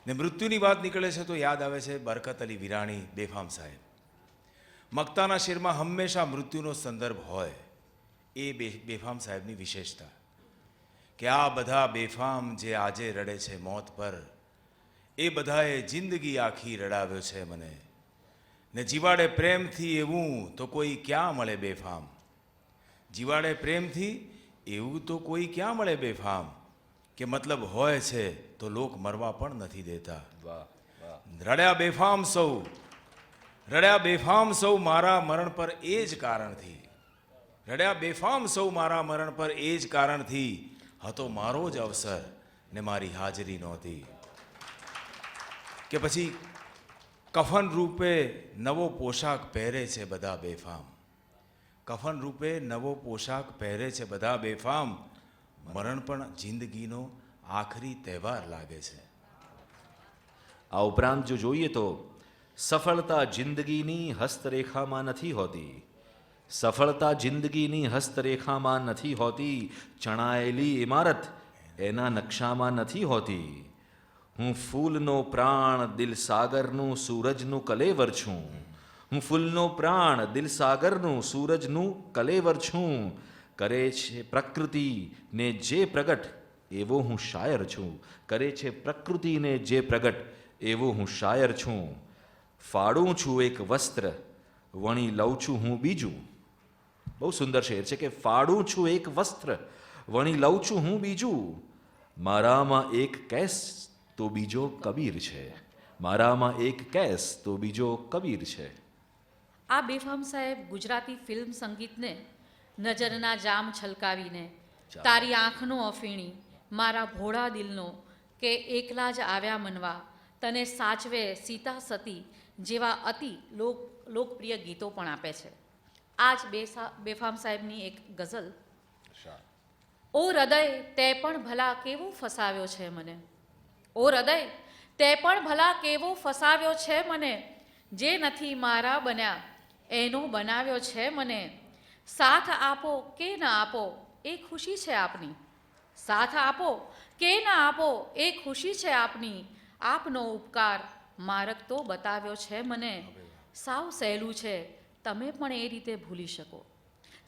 ને મૃત્યુની વાત નીકળે છે તો યાદ આવે છે બરકત અલી વિરાણી બેફામ સાહેબ. મક્તાના શેરમાં હંમેશા મૃત્યુનો સંદર્ભ હોય, એ બેફામ સાહેબની વિશેષતા કે આ બધા બેફામ જે આજે રડે છે મોત પર, એ બધાએ જિંદગી આખી રડાવ્યો છે મને, ને જીવાડે પ્રેમથી એવું તો કોઈ ક્યાં મળે બેફામ, જીવાડે પ્રેમથી એવું તો કોઈ ક્યાં મળે બેફામ, કે મતલબ હોય છે તો લોક મરવા પણ નથી દેતા. રડ્યા બેફામ સૌ, રડ્યા બેફામ સૌ મારા મરણ પર એ જ કારણથી, રડ્યા બેફામ સૌ મારા મરણ પર એ જ કારણથી, હતો મારો જ અવસર ને મારી હાજરી નહોતી. કે પછી કફન રૂપે નવો પોશાક પહેરે છે બધા બેફામ, કફન રૂપે નવો પોશાક પહેરે છે બધા બેફામ, મરણ પણ જિંદગીનો આખરી તહેવાર લાગે છે. આ ઉપરાંત જો જોઈએ તો સફળતા જિંદગીની હસ્તરેખામાં નથી હોતી. સફળતા જિંદગીની હસ્તરેખામાં નથી હોતી. ચણાયેલી ઇમારત એના નકશામાં નથી હોતી. હું ફૂલનો પ્રાણ દિલ સાગરનું સૂરજનું કલેવર છું. હું ફૂલનો પ્રાણ દિલ સાગરનું સૂરજનું કલેવર છું. કરે છે પ્રકૃતિને જે પ્રગટ એવો હું શાયર છું. કરે છે પ્રકૃતિને જે પ્રગટ એવો હું શાયર છું. ફાડું છું એક વસ્ત્ર વણી લઉં છું હું બીજું. બહુ સુંદર શેર છે કે ફાડું છું એક વસ્ત્ર વણી લઉં છું હું બીજું. મારામાં એક કેસ તો બીજો કબીર છે. મારામાં એક કેસ તો બીજો કબીર છે. આ બેફામ સાહેબ ગુજરાતી ફિલ્મ સંગીતને નજરના જામ છલકાવીને તારી આંખનો અફીણી, મારા ભોળા દિલનો કે એકલા જ આવ્યા મનવા, તને સાચવે સીતા સતી જેવા અતિ લોકપ્રિય ગીતો પણ આપે છે. આ જ બેફામ સાહેબની એક ગઝલ. ઓ હૃદય તે પણ ભલા કેવો ફસાવ્યો છે મને. ઓ હૃદય તે પણ ભલા કેવો ફસાવ્યો છે મને. જે નથી મારા બન્યા એનો બનાવ્યો છે મને. સાથ આપો કે ન આપો એ ખુશી છે આપની. સાથ આપો કે ન આપો એ ખુશી છે આપની. આપનો ઉપકાર માર્ગ તો બતાવ્યો છે મને. સાવ સહેલું છે તમે પણ એ રીતે ભૂલી શકો.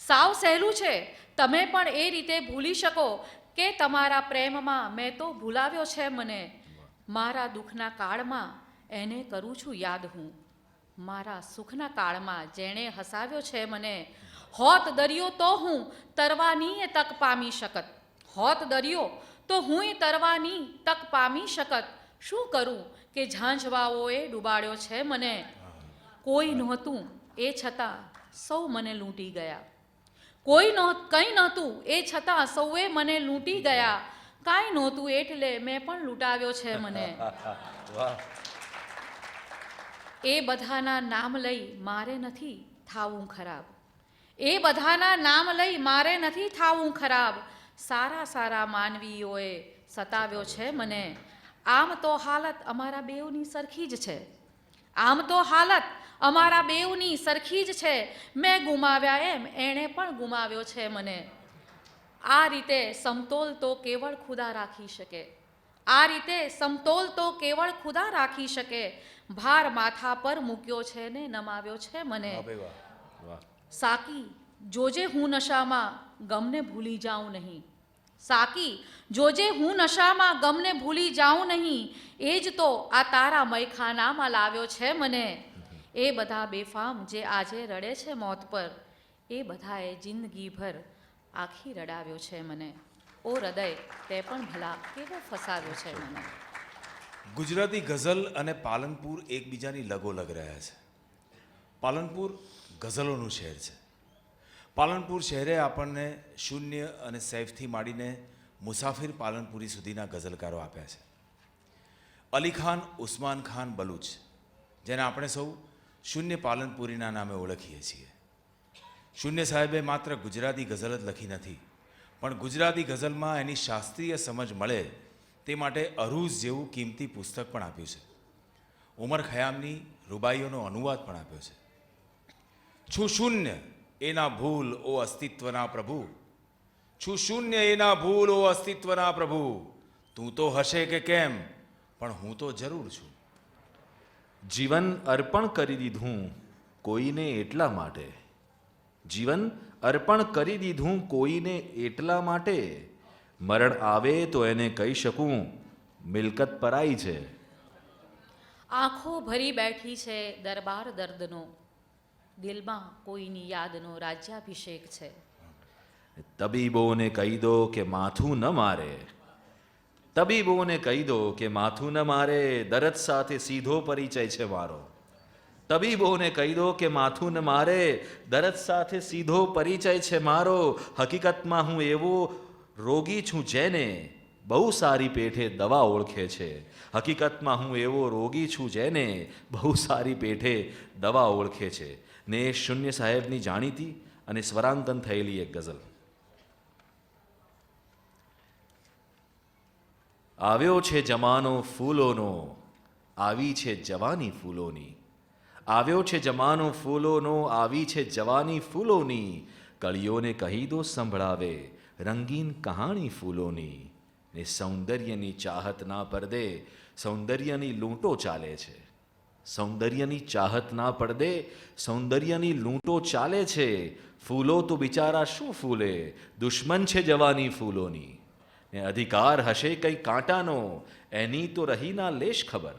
સાવ સહેલું છે તમે પણ એ રીતે ભૂલી શકો કે તમારા પ્રેમમાં મેં તો ભૂલાવ્યો છે મને. મારા દુઃખના કાળમાં એને કરું છું યાદ હું. મારા સુખના કાળમાં જેણે હસાવ્યો છે મને. હોત દરિયો તો હું તરવાની તક પામી શકત. હોત દરિયો તો હું તરવાની તક પામી શકત. શું કરું કે ઝાંઝવાઓએ ડૂબાડ્યો છે મને. કોઈ નહોતું એ છતાં સૌ મને લૂંટી ગયા. કંઈ નહોતું એ છતાં સૌએ મને લૂંટી ગયા. કાંઈ નહોતું એટલે મેં પણ લૂંટાવ્યો છે મને. એ બધાના નામ લઈ મારે નથી થાવું ખરાબ. એ બધાના નામ લઈ મારે નથી થાવું ખરાબ. સારા સારા માનવીઓએ સતાવ્યો છે મને. આમ તો હાલત અમારા બેઉની સરખી જ છે. આમ તો હાલત અમારા બેઉની સરખી જ છે. મેં ગુમાવ્યા એમ એણે પણ ગુમાવ્યો છે મને. આ રીતે સમતોલ તો કેવળ ખુદા રાખી શકે. આ રીતે સમતોલ તો કેવળ ખુદા રાખી શકે. ભાર માથા પર મૂક્યો છે ને નમાવ્યો છે મને. સાકી જોજે હું નશામાં ગમને ભૂલી જાઉં નહીં. સાકી જોજે હું નશામાં ગમને ભૂલી જાઉં નહીં. એ જ તો આ તારા મયખાનામાં લાવ્યો છે મને. એ બધા બેફામ જે આજે રડે છે મોત પર, એ બધાએ જિંદગીભર આખી રડાવ્યો છે મને. ઓ હૃદય તે પણ ભલા કેવો ફસાવ્યો છે મને. ગુજરાતી ગઝલ અને પાલનપુર એકબીજાની લગોલગ રહ્યા છે. પાલનપુર ગઝલોનું શહેર છે. પાલનપુર શહેરે આપણને શૂન્ય અને સૈફથી માંડીને મુસાફિર પાલનપુરી સુધીના ગઝલકારો આપ્યા છે. અલી ખાન ઉસ્માન ખાન બલુચ, જેને આપણે સૌ શૂન્ય પાલનપુરીના નામે ઓળખીએ છીએ. શૂન્ય સાહેબે માત્ર ગુજરાતી ગઝલ જ લખી નથી, પણ ગુજરાતી ગઝલમાં એની શાસ્ત્રીય સમજ મળે તે માટે અરૂઝ જેવું કિંમતી પુસ્તક પણ આપ્યું છે. ઉમર ખયામની રૂબાઈઓનો અનુવાદ પણ આપ્યો છે. છું શૂન્ય એના ભૂલ ઓ અસ્તિત્વના પ્રભુ. છું શૂન્ય એના ભૂલ ઓ અસ્તિત્વના પ્રભુ. તું તો હશે કે કેમ પણ હું તો જરૂર છું. જીવન અર્પણ કરી દીધું કોઈને એટલા માટે. જીવન અર્પણ કરી દીધું કોઈને એટલા માટે. મરણ આવે તો એને કહી શકું મિલકત પરાઈ છે. આંખો ભરી બેઠી છે દરબાર દર્દનો. દિલમાં કોઈની યાદનો રાજ્યાભિષેક છે. તબીબોને કહી દો કે માથું ન મારે. તબીબોને કહી દો કે માથું ન મારે. દરદ સાથે સીધો પરિચય છે મારો. તબીબોને કહી દો કે માથું ન મારે. દરદ સાથે સીધો પરિચય છે મારો. હકીકતમાં હું એવો રોગી છું જેને બહુ સારી પેઠે દવા ઓળખે છે. હકીકતમાં હું એવો રોગી છું જેને બહુ સારી પેઠે દવા ઓળખે છે. ને એ શૂન્ય સાહેબની જાણીતી અને સ્વરાંકન થયેલી એક ગઝલ. આવ્યો છે જમાનો ફૂલોનો, આવી છે જવાની ફૂલોની. આવ્યો છે જમાનો ફૂલોનો, આવી છે જવાની ફૂલોની. કળીઓને કહી દો સંભળાવે રંગીન કહાણી ફૂલોની. ને સૌંદર્યની ચાહતના પડદે સૌંદર્યની લૂંટો ચાલે છે. સૌંદર્યની ચાહતના પડદે સૌંદર્યની લૂંટો ચાલે છે. ફૂલો તો બિચારા શું ફૂલે, દુશ્મન છે જવાની ફૂલોની. ને અધિકાર હશે કંઈ કાંટાનો, એની તો રહી ના લેશ ખબર.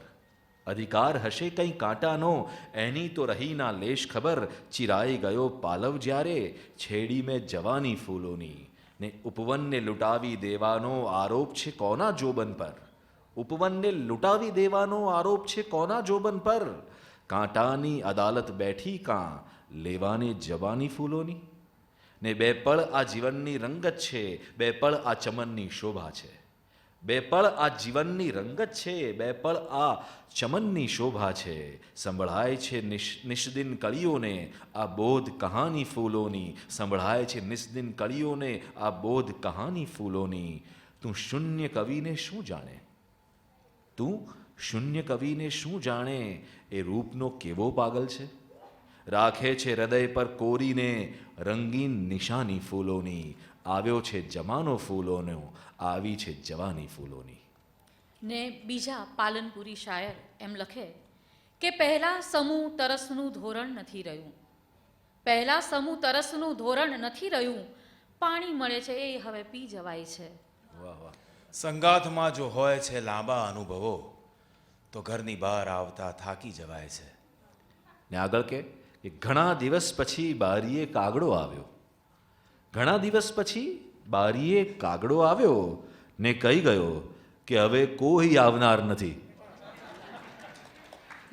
અધિકાર હશે કંઈ કાંટાનો, એની તો રહી ના લેશ ખબર. ચિરાઈ ગયો પાલવ જ્યારે છેડી મેં જવાની ફૂલોની. ને ઉપવનને લૂંટાવી દેવાનો આરોપ છે કોના જોબન પર. ઉપવનને લૂંટાવી દેવાનો આરોપ છે કોના જોબન પર. કાંટાની અદાલત બેઠી કાં લેવાને જવાની ફૂલોની. ને બે પળ આ જીવનની રંગત છે, બે પળ આ ચમનની શોભા છે. બે પળ આ જીવનની રંગત છે, બે પળ આ ચમનની શોભા છે. સંભળાય છે નિષ્દિન કળીઓને આ બોધ કહાની ફૂલોની. સંભળાય છે નિષ્દિન કળીઓને આ બોધ કહાની ફૂલોની. તું શૂન્ય કવિને શું જાણે, તું શૂન્ય કવિને શું જાણે. એ રૂપનો કેવો પાગલ છે, રાખે છે હૃદય પર કોરીને રંગીન નિશાની ફૂલોની. આવ્યો છે જમાનો ફૂલોનો, આવી છે જવાની ફૂલોની. ને બીજા પાલનપુરી શાયર એમ લખે કે પહેલાં સમૂહ તરસનું ધોરણ નથી રહ્યું, પહેલાં સમૂહ તરસનું ધોરણ નથી રહ્યું. પાણી મળે છે એ હવે પી જવાય છે. વાહ વાહ. સંગાથમાં જો હોય છે લાંબા અનુભવો, તો ઘરની બહાર આવતા થાકી જવાય છે. ને આગળ કે ઘણા દિવસ પછી બારીએ કાગડો આવ્યો. ઘણા દિવસ પછી બારીએ કાગડો આવ્યો ને કહી ગયો કે હવે કોઈ આવનાર નથી.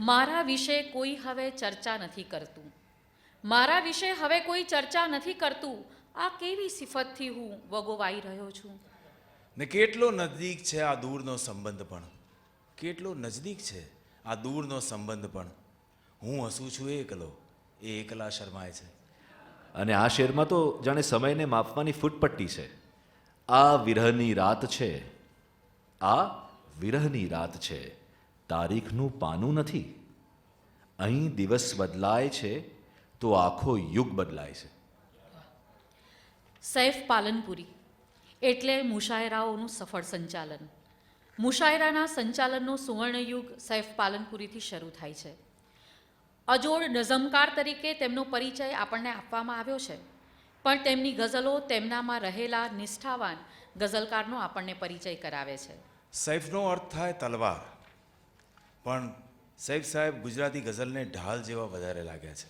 મારા વિશે કોઈ હવે ચર્ચા નથી કરતું, મારા વિશે હવે કોઈ ચર્ચા નથી કરતું. આ કેવી સિફતથી હું વગોવાઈ રહ્યો છું. ને કેટલો નજદીક છે આ દૂરનો સંબંધ પણ, કેટલો નજદીક છે આ દૂરનો સંબંધ પણ. હું હસું છું એકલો, એ એકલા શરમાય છે. અને આ શેરમાં તો જાણે સમયને માપવાની ફૂટપટ્ટી છે. આ વિરહની રાત છે, આ વિરહની રાત છે, તારીખનું પાનું નથી. અહીં દિવસ બદલાય છે તો આખો યુગ બદલાય છે. સૈફ પાલનપુરી એટલે મુશાયરાઓનું સફળ સંચાલન. મુશાયરાના સંચાલનનો સુવર્ણયુગ સૈફ પાલનપુરીથી શરૂ થાય છે. અજોડ નઝમકાર તરીકે તેમનો પરિચય આપણને આપવામાં આવ્યો છે, પણ તેમની ગઝલો તેમનામાં રહેલા નિષ્ઠાવાન ગઝલકારનો આપણને પરિચય કરાવે છે. સૈફનો અર્થ થાય તલવાર, પણ સૈફ સાહેબ ગુજરાતી ગઝલને ઢાલ જેવા વધારે લાગ્યા છે.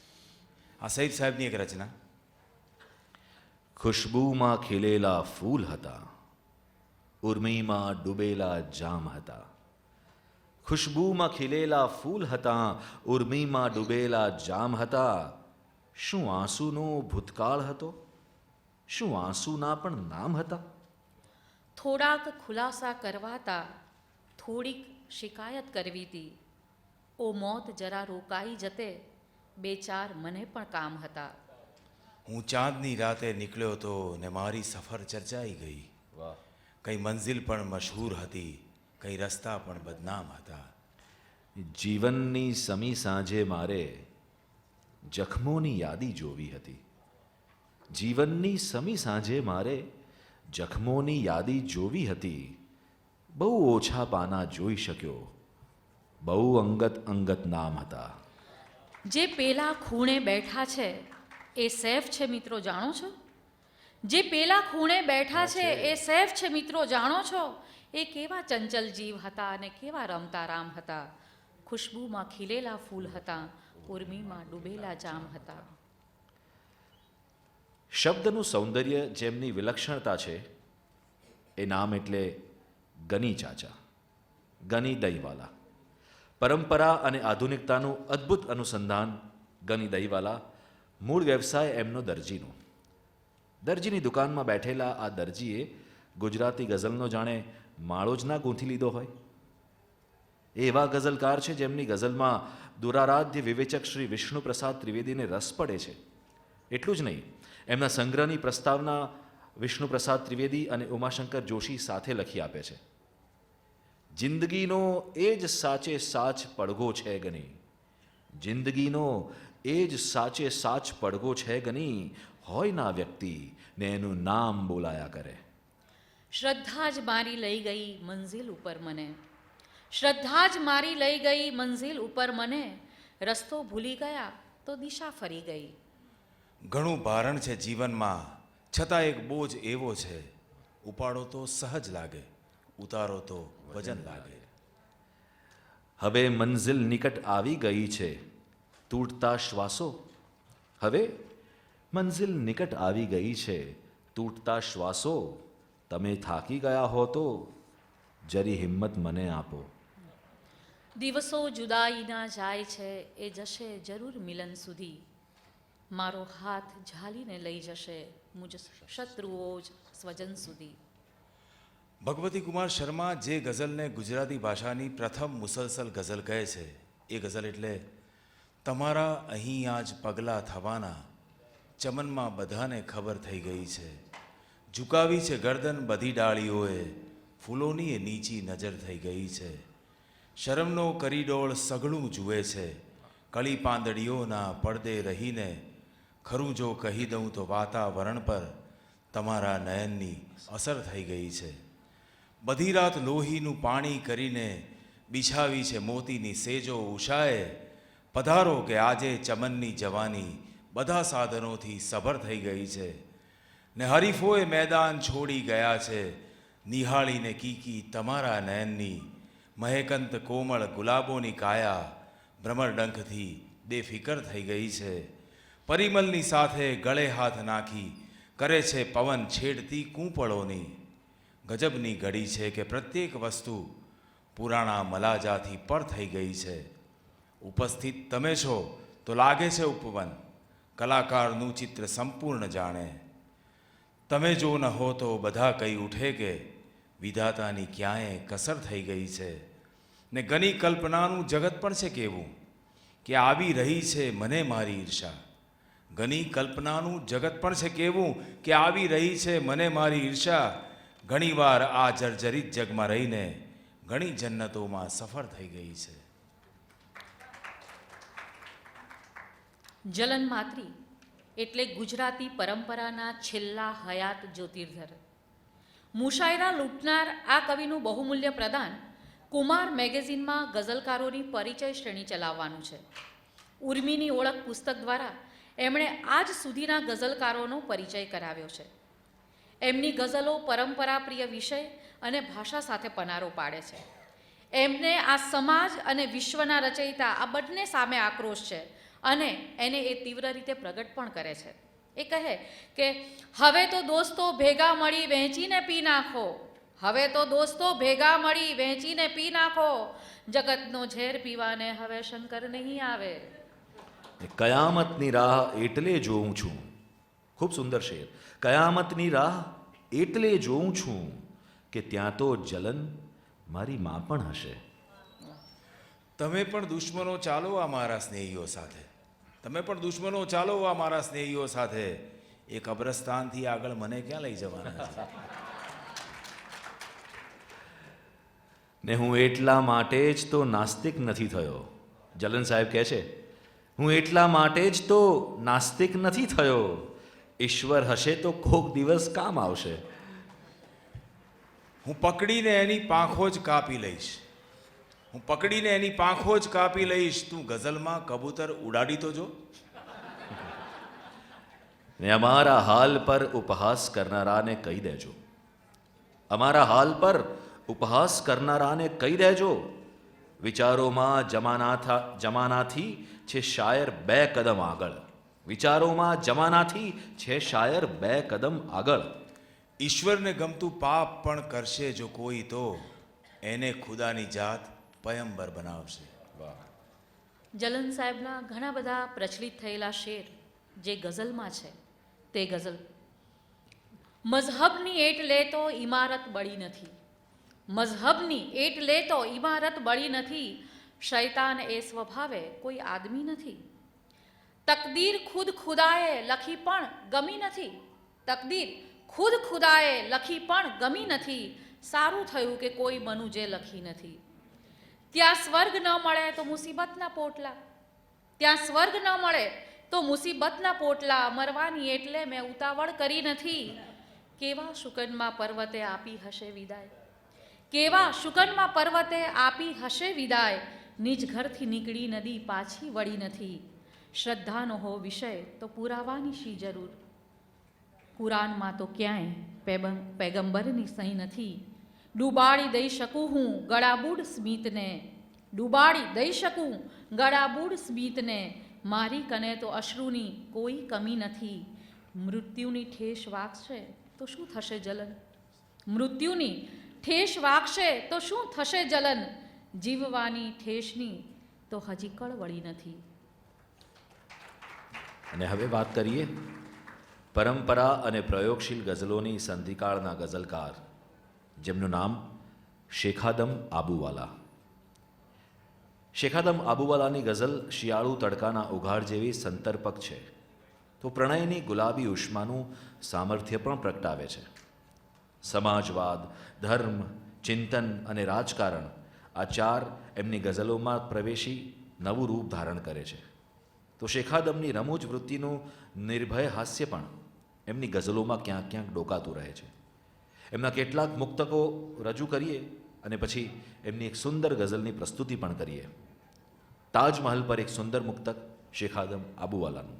આ સૈફ સાહેબની એક રચના. ખુશ્બુમાં ખીલેલા ફૂલ હતા, ઉર્મીમાં ડૂબેલા જામ હતા. ખુશ્બુમાં ખીલેલા ફૂલ હતા, ઉર્મીમાં ડૂબેલા જામ હતા. શું આંસુનો ભૂતકાળ હતો, શું આંસુના પણ નામ હતા. થોડાક ખુલાસા કરવાતા, થોડીક શિકાયત કરવી હતી. ઓ મોત જરા રોકાઈ જતે, બે ચાર મને પણ કામ હતા. હું ચાંદની રાતે નીકળ્યો તો ને મારી સફર ચર્ચાઈ ગઈ. વાહ. કઈ મંઝિલ પણ મશહૂર હતી, કઈ રસ્તા પણ બદનામ હતા. જીવનની સમી સાંજે મારે જખમોની યાદી જોવી હતી. જીવનની સમી સાંજે મારે જખમોની યાદી જોવી હતી. બહુ ઓછા પાના જોઈ શક્યો, બહુ અંગત અંગત નામ હતા. જે પેલા ખૂણે બેઠા છે એ સૈફ છે મિત્રો, જાણો છો? જે પેલા ખૂણે બેઠા છે એ સૈફ છે મિત્રો, જાણો છો? એ કેવા ચંચલ જીવ હતા અને કેવા રમતા રામ હતા. ખુશ્બુમાં ખીલેલા ફૂલ હતા, ઉર્મીમાં ડૂબેલા જામ હતા. શબ્દનું સૌંદર્ય જેમની વિલક્ષણતા છે, એ નામ એટલે ગની ચાચા, ગની દહીંવાલા. પરંપરા અને આધુનિકતાનું અદ્ભુત અનુસંધાન ગની દહીંવાલા. મૂળ વ્યવસાય એમનો દરજીનો. દરજીની દુકાનમાં બેઠેલા આ દરજીએ ગુજરાતી ગઝલનો જાણે માળો જ ના ગૂંથી લીધો હોય. એ એવા ગઝલકાર છે જેમની ગઝલમાં દુરારાધ્ય વિવેચક શ્રી વિષ્ણુપ્રસાદ ત્રિવેદીને રસ પડે છે. એટલું જ નહીં, એમના સંગ્રહની પ્રસ્તાવના વિષ્ણુપ્રસાદ ત્રિવેદી અને ઉમાશંકર જોશી સાથે લખી આપે છે. જિંદગીનો એ જ સાચે સાચ પડઘો છે ગની, જિંદગીનો એ જ સાચે સાચ પડઘો છે ગની, હોય ના વ્યક્તિ ને એનું નામ બોલાયા કરે. શ્રદ્ધા જ મારી લઈ ગઈ મંઝિલ ઉપર મને, શ્રદ્ધા જ મારી લઈ ગઈ મંઝિલ ઉપર મને, રસ્તો ભૂલી ગયા તો દિશા ફરી ગઈ. ઘણું ભારણ છે જીવનમાં, છતાં એક બોજ એવો છે, ઉપાડો તો સહજ લાગે, ઉતારો તો વજન લાગે. હવે મંઝિલ નિકટ આવી ગઈ છે, તૂટતા શ્વાસો. હવે મંઝિલ નિકટ આવી ગઈ છે, તૂટતા શ્વાસો. તમે થાકી ગયા હો તો જરી હિંમત મને આપો. દિવસો જુદાઈના જાય છે, એ જશે જરૂર મિલન સુધી, મારો હાથ ઝાલીને લઈ જશે મુજ શત્રુઓ જ સ્વજન સુધી. ભગવતી કુમાર શર્મા જે ગઝલને ગુજરાતી ભાષાની પ્રથમ મુસલસલ ગઝલ કહે છે, એ ગઝલ એટલે તમારા અહીં આજ પગલાં થવાના, ચમનમાં બધાને ખબર થઈ ગઈ છે, ઝુકાવી છે ગરદન બધી ડાળીઓએ, ફૂલોની એ નીચી નજર થઈ ગઈ છે, શરમનો કરીડોળ સઘળું જુએ છે, કળી પાંદડીઓના પડદે રહીને, ખરું જો કહી દઉં તો વાતાવરણ પર તમારા નયનની અસર થઈ ગઈ છે, બધી રાત લોહીનું પાણી કરીને બિછાવી છે મોતીની સેજો ઉષાએ, પધારો કે આજે ચમનની જવાની બધા સાધનોથી સભર થઈ ગઈ છે, ને હરીફોએ મેદાન છોડી ગયા છે, નિહાળીને કીકી તમારા નયનની મહેકંત કોમળ ગુલાબોની કાયા ભ્રમરડંખથી બેફિકર થઈ ગઈ છે, પરિમલની સાથે ગળે હાથ નાખી કરે છે પવન છેડતી કૂંપળોની, ગજબની ઘડી છે કે પ્રત્યેક વસ્તુ પુરાણા મલાજાથી પર થઈ ગઈ છે, ઉપસ્થિત તમે છો તો લાગે છે ઉપવન, કલાકારનું ચિત્ર સંપૂર્ણ જાણે, તમે જો ન હો તો બધા કહી ઉઠે કે વિધાતાની ક્યાંય કસર થઈ ગઈ છે, ને ઘણી કલ્પનાનું જગત પણ છે કેવું કે આવી રહી છે મને મારી ઈર્ષા, ઘણી કલ્પનાનું જગત પણ છે કેવું કે આવી રહી છે મને મારી ઈર્ષા, ઘણીવાર આ જર્જરિત જગમાં રહીને ઘણી જન્નતોમાં સફર થઈ ગઈ છે. જલન માત્રી એટલે ગુજરાતી પરંપરાના છેલ્લા હયાત જ્યોતિર્ધર. મુશાયરા લૂંટનાર આ કવિનું બહુમૂલ્ય પ્રદાન કુમાર મેગેઝિનમાં ગઝલકારોની પરિચય શ્રેણી ચલાવવાનું છે. ઉર્મિની ઓળખ પુસ્તક દ્વારા એમણે આજ સુધીના ગઝલકારોનો પરિચય કરાવ્યો છે. એમની ગઝલો પરંપરા પ્રિય વિષય અને ભાષા સાથે પનારો પાડે છે. એમને આ સમાજ અને વિશ્વના રચયિતા આ બંને સામે આક્રોશ છે અને એને એ તીવ્ર રીતે પ્રગટ પણ કરે છે. એ કહે કે હવે તો દોસ્તો ભેગા મળી વહેંચીને પી નાખો, હવે તો દોસ્તો ભેગા મળી વહેંચીને પી નાખો, જગતનો ઝેર પીવાને હવે શંકર નહીં આવે. કયામતની રાહ એટલે જોઉં છું. ખૂબ સુંદર શેર. કયામતની રાહ એટલે જોઉં છું કે ત્યાં તો જલન મારી માં પણ હશે. તમે પણ દુશ્મનો ચાલો આ મારા સ્નેહીઓ સાથે, તમે પણ દુશ્મનો ચાલો આ મારા સ્નેહીઓ સાથે, એ કબ્રસ્તાનથી આગળ મને ક્યાં લઈ જવાના છે? ને હું એટલા માટે જ તો નાસ્તિક નથી થયો. જલન સાહેબ કહે છે હું એટલા માટે જ તો નાસ્તિક નથી થયો, ઈશ્વર હશે તો કોક દિવસ કામ આવશે. હું પકડીને એની પાંખો જ કાપી લઈશ, હું પકડીને એની પાંખો જ કાપી લઈશ, તું ગઝલમાં કબૂતર ઉડાડી તો જો. ને અમારા હાલ પર ઉપહાસ કરનારાને કહી દેજો, અમારા હાલ પર ઉપહાસ કરનારાને કહી દેજો, વિચારોમાં જમાનાથી છે શાયર 2 કદમ આગળ, વિચારોમાં જમાનાથી છે શાયર 2 કદમ આગળ. ઈશ્વરને ગમતું પાપ પણ કરશે જો કોઈ તો એને ખુદાની જાત પયંબર બનાવશે. જલન સાહેબના ઘણા બધા પ્રચલિત થયેલા શેર જે ગઝલમાં છે તે ગઝલ. મઝહબની એટ લે તો ઇમારત બળી નથી, મઝહબની એટ લે તો ઇમારત બળી નથી, શૈતાન એ સ્વભાવે કોઈ આદમી નથી, તકદીર ખુદ ખુદાએ લખી પણ ગમી નથી. તકદીર ખુદ ખુદાએ લખી પણ ગમી નથી. સારું થયું કે કોઈ મનુજે લખી નથી. ત્યાં સ્વર્ગ ન મળે તો મુસીબતના પોટલા, ત્યાં સ્વર્ગ ન મળે તો મુસીબતના પોટલા. મરવાની એટલે મેં ઉતાવળ કરી નથી. કેવા શુકનમાં પર્વતે આપી હશે વિદાય, કેવા શુકનમાં પર્વતે આપી હશે વિદાય. નિજ ઘરથી નીકળી નદી પાછી વળી નથી. શ્રદ્ધાનો હો વિષય તો પુરાવાની શી જરૂર. કુરાનમાં તો ક્યાંય પેગંબરની સહી નથી. ડૂબાડી દઈ શકું હું ગળાબૂડ સ્મિતને, ડૂબાડી દઈ શકું ગળાબૂડ સ્મિતને. મારી કને તો અશ્રુની કોઈ કમી નથી. મૃત્યુની ઠેસ વાગશે તો શું થશે જલન, મૃત્યુની ઠેસ વાગશે તો શું થશે જલન. જીવવાની ઠેસની તો હજી કળવળી નથી. અને હવે વાત કરીએ પરંપરા અને પ્રયોગશીલ ગઝલોની સંધિકાળના ગઝલકાર, જેમનું નામ શેખાદમ આબુવાલા. શેખાદમ આબુવાલાની ગઝલ શિયાળુ તડકાના ઉઘાડ જેવી સંતર્પક છે, તો પ્રણયની ગુલાબી ઉષ્માનું સામર્થ્ય પણ પ્રગટાવે છે. સમાજવાદ, ધર્મ, ચિંતન અને રાજકારણ આ ચાર એમની ગઝલોમાં પ્રવેશી નવું રૂપ ધારણ કરે છે. તો શેખાદમની રમૂજ વૃત્તિનું નિર્ભય હાસ્ય પણ એમની ગઝલોમાં ક્યાંક ક્યાંક ડોકાતું રહે છે. એમના કેટલાક મુક્તકો રજૂ કરીએ અને પછી એમની એક સુંદર ગઝલની પ્રસ્તુતિ પણ કરીએ. તાજમહલ પર એક સુંદર મુક્તક શેખાદમ આબુવાલાનું.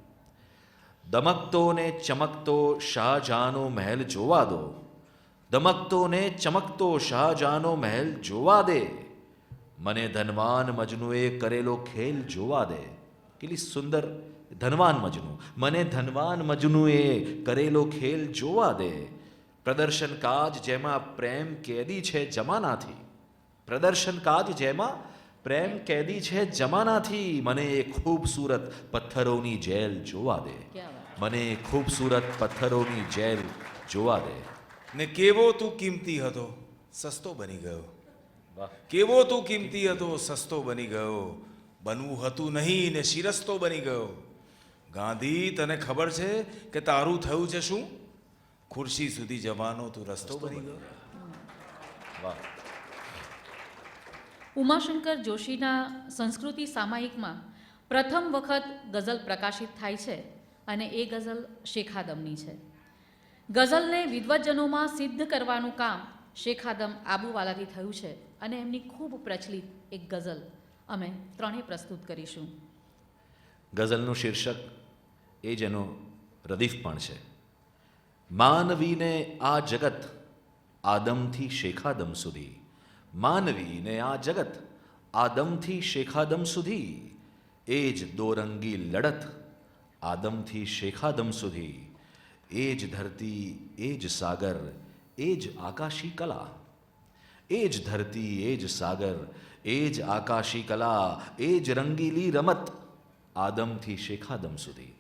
દમકતો ને ચમકતો શાહજહાંનો મહેલ જોવા દો, દમકતો ને ચમકતો શાહજહાંનો મહેલ જોવા દે. મને ધનવાન મજનુએ કરેલો ખેલ જોવા દે. કેટલી સુંદર ધનવાન મજનુ. મને ધનવાન મજનુએ કરેલો ખેલ જોવા દે. પ્રદર્શન કાજ જેમાં પ્રેમ કેદી છે જમાનાથી, પ્રદર્શન કાજ જેમાં પ્રેમ કેદી છે જમાનાથી. મને એ ખૂબસૂરત પથ્થરોની જેલ જોવા દે, મને એ ખૂબસૂરત પથ્થરોની જેલ જોવા દે. ને કેવો તું કિંમતી હતો સસ્તો બની ગયો, કેવો તું કિંમતી હતો સસ્તો બની ગયો. બનવું હતું નહીં ને શિરસ્તો બની ગયો. ગાંધી તને ખબર છે કે તારું થયું છે શું? ખુરશી સુધી જવાનો તું રસ્તો બની ગયો. વાહ. ઉમાશંકર જોશીના સંસ્કૃતિ સામાયિકમાં પ્રથમ વખત ગઝલ પ્રકાશિત થાય છે અને એ ગઝલ શેખાદમની છે. ગઝલને વિદ્વજનોમાં સિદ્ધ કરવાનું કામ શેખાદમ આબુવાલાથી થયું છે અને એમની ખૂબ પ્રચલિત એક ગઝલ અમે ત્રણેય પ્રસ્તુત કરીશું. ગઝલનું શીર્ષક એ જ એનો રદીફ પણ છે. માનવીને આ જગત આદમથી શેખાદમ સુધી, માનવીને આ જગત આદમથી શેખાદમ સુધી. એ જ દોરંગી લડત આદમથી શેખાદમ સુધી. એ જ ધરતી, એ જ સાગર, એ જ આકાશી કલા. એ જ ધરતી, એ જ સાગર, એ જ આકાશી કલા. એ જ રંગીલી રમત આદમથી શેખાદમ સુધી.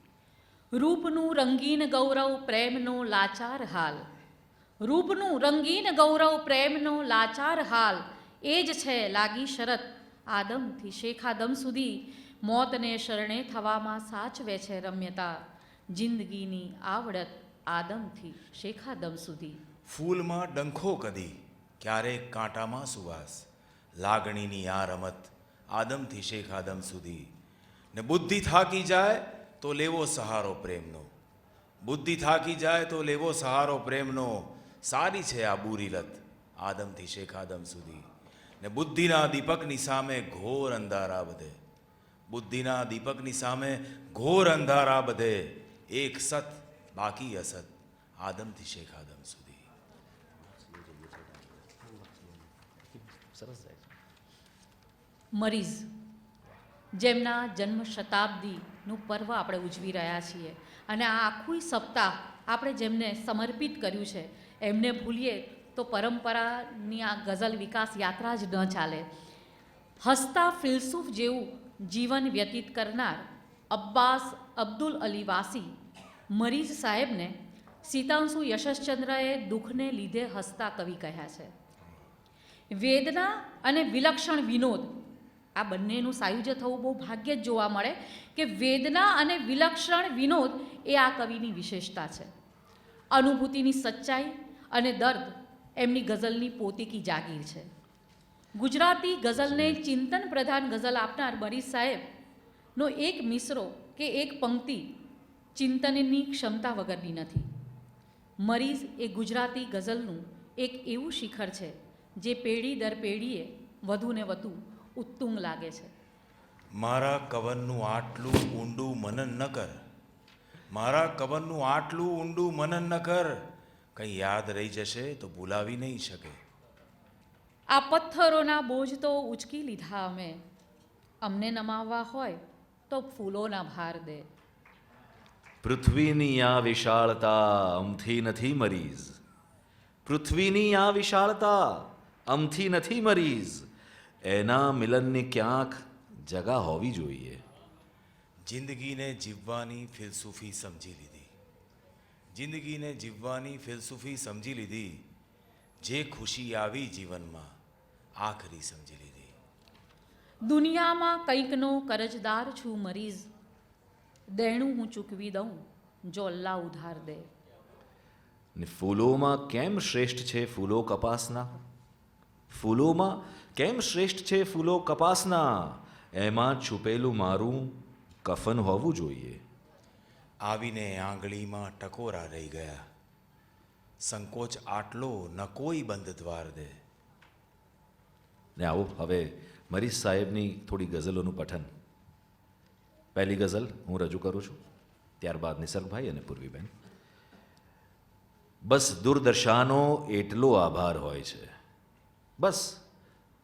રૂપનું રંગીન ગૌરવ પ્રેમનો લાચાર હાલ, રૂપનું રંગીન ગૌરવ પ્રેમનો લાચાર હાલ. એ જ છે લાગી શરત આદમથી શેખાદમ સુધી. મોતને શરણે થવામાં સાચવે છે રમ્યતા જિંદગીની આવડત આદમથી શેખાદમ સુધી. ફૂલમાં ડંખો કદી, ક્યારેક કાંટામાં સુવાસ. લાગણીની આ રમત આદમથી શેખાદમ સુધી. ને બુદ્ધિ થાકી જાય તો લેવો સહારો પ્રેમનો, બુદ્ધિ થાકી જાય તો લેવો સહારો પ્રેમનો. સારી છે આ બુરી લત આદમથી શેખાદમ સુધી. ને બુદ્ધિના દીપકની સામે ઘોર અંધારા બધે, બુદ્ધિના દીપકની સામે ઘોર અંધારા બધે. એક સત બાકી અસત આદમથી શેખાદમ સુધી. મરીઝ, જેમના જન્મ શતાબ્દીનું પર્વ આપણે ઉજવી રહ્યા છીએ અને આ આખું સપ્તાહ આપણે જેમને સમર્પિત કર્યું છે એમને ભૂલીએ તો પરંપરાની આ ગઝલ વિકાસ યાત્રા જ ન ચાલે. હસતા ફિલસૂફ જેવું જીવન વ્યતીત કરનાર અબ્બાસ અબ્દુલ અલી વાસી મરીઝ સાહેબને સીતાંશુ યશશ્ચંદ્રએ દુઃખને લીધે હસતા કવિ કહ્યા છે. વેદના અને વિલક્ષણ વિનોદ આ બંનેનું સાયુજ્ય થવું બહુ ભાગ્યે જ જોવા મળે કે વેદના અને વિલક્ષણ વિનોદ એ આ કવિની વિશેષતા છે. અનુભૂતિની સચ્ચાઈ અને દર્દ એમની ગઝલની પોતીકી જાગીર છે. ગુજરાતી ગઝલને ચિંતન પ્રધાન ગઝલ આપનાર મરીઝ સાહેબનો એક મિસરો કે એક પંક્તિ ચિંતનની ક્ષમતા વગરની નથી. મરીઝ એ ગુજરાતી ગઝલનું એક એવું શિખર છે જે પેઢી દર પેઢીએ વધુને વધુ ઉત્તુંગ લાગે છે. મારા કવનનું આટલું ઊંડું મનન ન કર, મારા કવનનું આટલું ઊંડું મનન ન કર, કંઈ યાદ રહી જશે તો ભૂલાવી નહીં શકે. આ પથ્થરોના બોજ તો ઉચકી લીધા અમે, અમને નમાવવા હોય તો ફૂલોના ભાર દે. પૃથ્વીની આ વિશાળતા અમથી નથી મરીઝ, પૃથ્વીની આ વિશાળતા અમથી નથી મરીઝ, એના મિલનની ક્યાંક જગા હોવી જોઈએ. જિંદગીને જીવવાની ફિલસૂફી સમજી લીધી, જિંદગીને જીવવાની ફિલસૂફી સમજી લીધી, જે ખુશી આવી જીવનમાં આખરી સમજી લીધી. દુનિયામાં કંઈકનો કરજદાર છું મરીઝ, દેણું હું ચૂકવી દઉં જો અલ્લાહ ઉધાર દે. ને ફૂલોમાં કેમ શ્રેષ્ઠ છે ફૂલો કપાસના, ફૂલોમાં કેમ શ્રેષ્ઠ છે ફૂલો કપાસના, એમાં છુપેલું મારું કફન હોવું જોઈએ. આવીને આંગળીમાં ટકોરા રહી ગયા, સંકોચ આટલો ન કોઈ બંધ દ્વાર દે. ને આવો હવે મરીઝ સાહેબની થોડી ગઝલોનું પઠન. પહેલી ગઝલ હું રજૂ કરું છું, ત્યારબાદ નિસર્ગભાઈ અને પૂર્વીબેન. બસ દુર્દશાનો એટલો આભાર હોય છે, બસ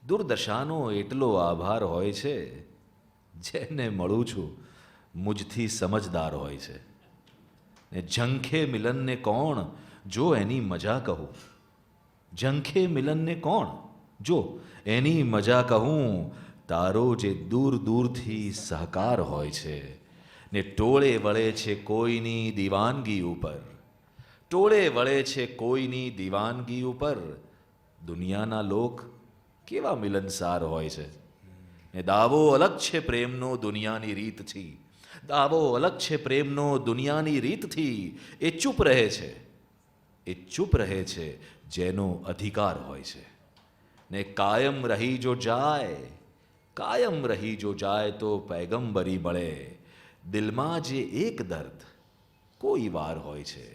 દુર્દશાનો એટલો આભાર હોય છે, જેને મળું છું મુજથી સમજદાર હોય છે. ને ઝંખે મિલનને કોણ જો એની મજા કહું, ઝંખે મિલનને કોણ જો એની મજા કહું, તારો જે દૂર દૂરથી સહકાર હોય છે, ને ટોળે વળે છે કોઈની દીવાનગી ઉપર, ટોળે વળે છે કોઈની દીવાનગી ઉપર. દુનિયાના લોક કેવા મિલનસાર હોય છે, ને દાવો અલગ છે પ્રેમનો દુનિયાની રીતથી, દાવો અલગ છે પ્રેમનો દુનિયાની રીતથી. એ ચૂપ રહે છે, એ ચૂપ રહે છે જેનો અધિકાર હોય છે. ને કાયમ રહી જો જાય, કાયમ રહી જો જાય તો પૈગંબરી મળે, દિલમાં જે એક દર્દ કોઈ વાર હોય છે.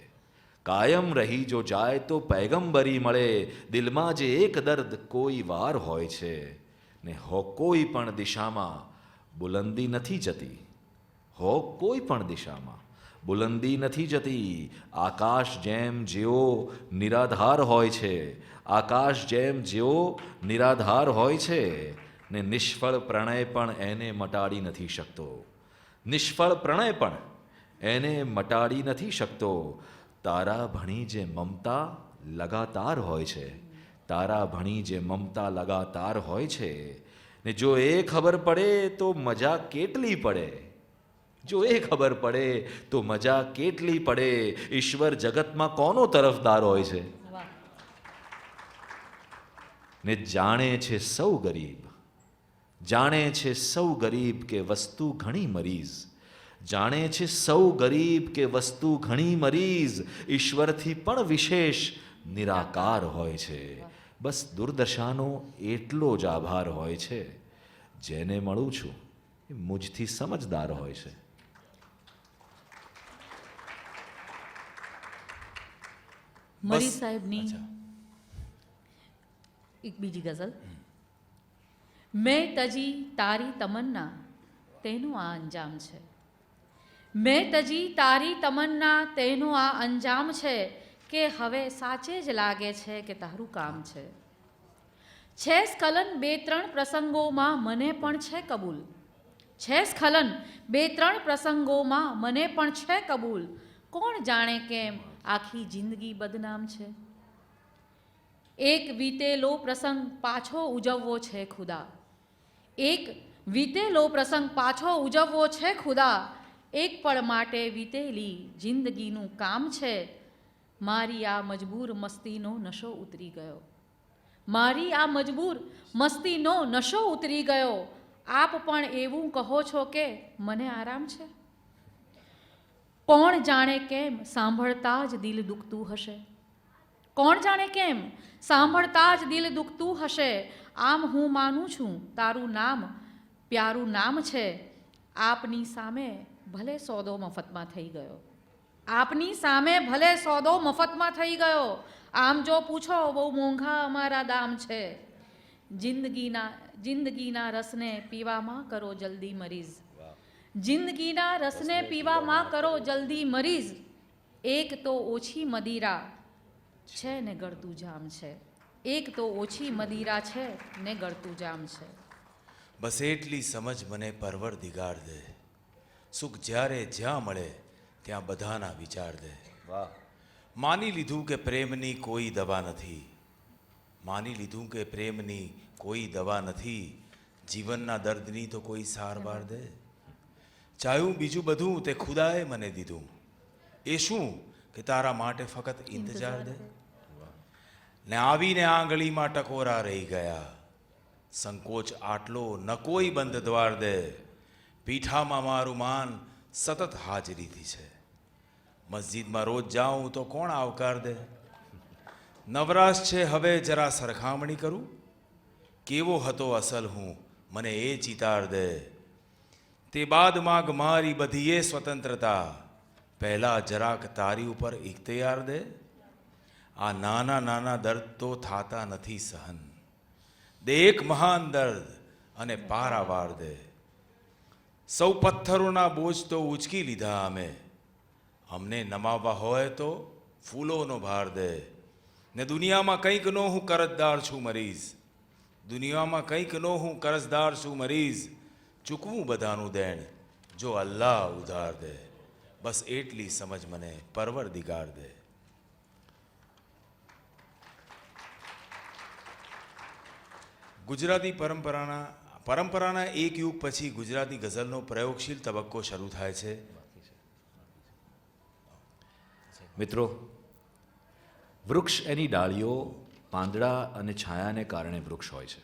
કાયમ રહી જો જાય તો પૈગંબરી મળે, દિલમાં જે એક દર્દ કોઈ વાર હોય છે. ને હો કોઈ પણ દિશામાં બુલંદી નથી જતી, હો કોઈ પણ દિશામાં બુલંદી નથી જતી. આકાશ જેમ જેવો નિરાધાર હોય છે, આકાશ જેમ જેવો નિરાધાર હોય છે. ને નિષ્ફળ પ્રણય પણ એને મટાડી નથી શકતો, નિષ્ફળ પ્રણય પણ એને મટાડી નથી શકતો. તારા ભણી જે મમતા લગાતાર હોય છે, તારા ભણી જે મમતા લગાતાર હોય છે. ને જો એ ખબર પડે તો મજા કેટલી પડે, જો એ ખબર પડે તો મજા કેટલી પડે. ઈશ્વર જગતમાં કોનો તરફદાર હોય છે, ને જાણે છે સૌ ગરીબ, જાણે છે સૌ ગરીબ કે વસ્તુ ઘણી મરીઝ, જાણે છે સૌ ગરીબ કે વસ્તુ ઘણી મરીઝ. ઈશ્વરથી પણ વિશેષ નિરાકાર હોય છે. બસ દુર્દશાનો એટલો જ આભાર હોય છે, જેને મળું છું એ મુજથી સમજદાર હોય છે. મરી સાહેબની એક બીજી ગઝલ. મેં તજી તારી તમન્ના તેનું આ અંજામ છે, મેં તજી તારી તમન્ના તેનું આ અંજામ છે, કે હવે સાચે જ લાગે છે કે તારું કામ છે. છે સ્ખલન બે ત્રણ પ્રસંગોમાં મને પણ છે કબૂલ, છે સ્ખલન બે ત્રણ પ્રસંગોમાં મને પણ છે કબૂલ. કોણ જાણે કેમ આખી જિંદગી બદનામ છે. એક વીતેલો પ્રસંગ પાછો ઉજવવો છે ખુદા, એક વીતેલો પ્રસંગ પાછો ઉજવવો છે ખુદા. એક પળ માટે વીતેલી જિંદગીનું કામ છે. મારી આ મજબૂર મસ્તીનો નશો ઉતરી ગયો, મારી આ મજબૂર મસ્તીનો નશો ઉતરી ગયો. આપ પણ એવું કહો છો કે મને આરામ છે? કોણ જાણે કેમ સાંભળતા જ દિલ દુખતું હશે, કોણ જાણે કેમ સાંભળતા જ દિલ દુખતું હશે. આમ હું માનું છું તારું નામ પ્યારું નામ છે. આપની સામે ભલે સોદો મફતમાં થઈ ગયો, આપની સામે ભલે સોદો મફતમાં થઈ ગયો. આમ જો પૂછો બહુ મોંઘા અમારા દામ છે. જિંદગીના રસને પીવામાં કરો જલ્દી મરીઝ, જિંદગીના રસને પીવામાં કરો જલ્દી મરીઝ. એક તો ઓછી મદિરા છે ને ગળતું જામ છે, એક તો ઓછી મદિરા છે ને ગળતું જામ છે. બસ એટલી સમજ મને પરવરદિગાર દે. સુખ જ્યારે જ્યાં મળે ત્યાં બધાના વિચાર દે. વાહ. માની લીધું કે પ્રેમની કોઈ દવા નથી, માની લીધું કે પ્રેમની કોઈ દવા નથી. જીવનના દર્દની તો કોઈ સારવાર દે. ચાહ્યું બીજું બધું તે ખુદાએ મને દીધું, એ શું કે તારા માટે ફક્ત ઇંતજાર દે. ને આવીને આંગળીમાં ટકોરા રહી ગયા. સંકોચ આટલો ન કોઈ બંધ દ્વાર દે. પીઠામાં મારું માન સતત હાજરીથી છે. મસ્જિદમાં રોજ જાઉં તો કોણ આવકાર દે. નવરાશ છે હવે જરા સરખામણી કરું, કેવો હતો અસલ હું મને એ ચિતાર દે. તે બાદ માગ મારી બધી એ સ્વતંત્રતા, પહેલા જરાક તારી ઉપર ઇખ્તિયાર દે. આ નાના નાના દર્દ તો થાતા નથી સહન, દે એક મહાન દર્દ અને પારાવાર દે. સૌ પથ્થરોના બોજ તો ઉચકી લીધા અમે, અમને નમાવવા હોય તો ફૂલોનો ભાર દે. ને દુનિયામાં કંઈક નો હું કરજદાર છું મરીઝ, દુનિયામાં કંઈક નો હું કરજદાર છું મરીઝ. ચૂકવું બધાનું દેણ જો અલ્લાહ ઉધાર દે. બસ એટલી સમજ મને પરવરદિગાર દે. ગુજરાતી પરંપરાના એક યુગ પછી ગુજરાતી ગઝલનો પ્રયોગશીલ તબક્કો શરૂ થાય છે. મિત્રો, વૃક્ષ એની ડાળીઓ, પાંદડા અને છાયાને કારણે વૃક્ષ હોય છે.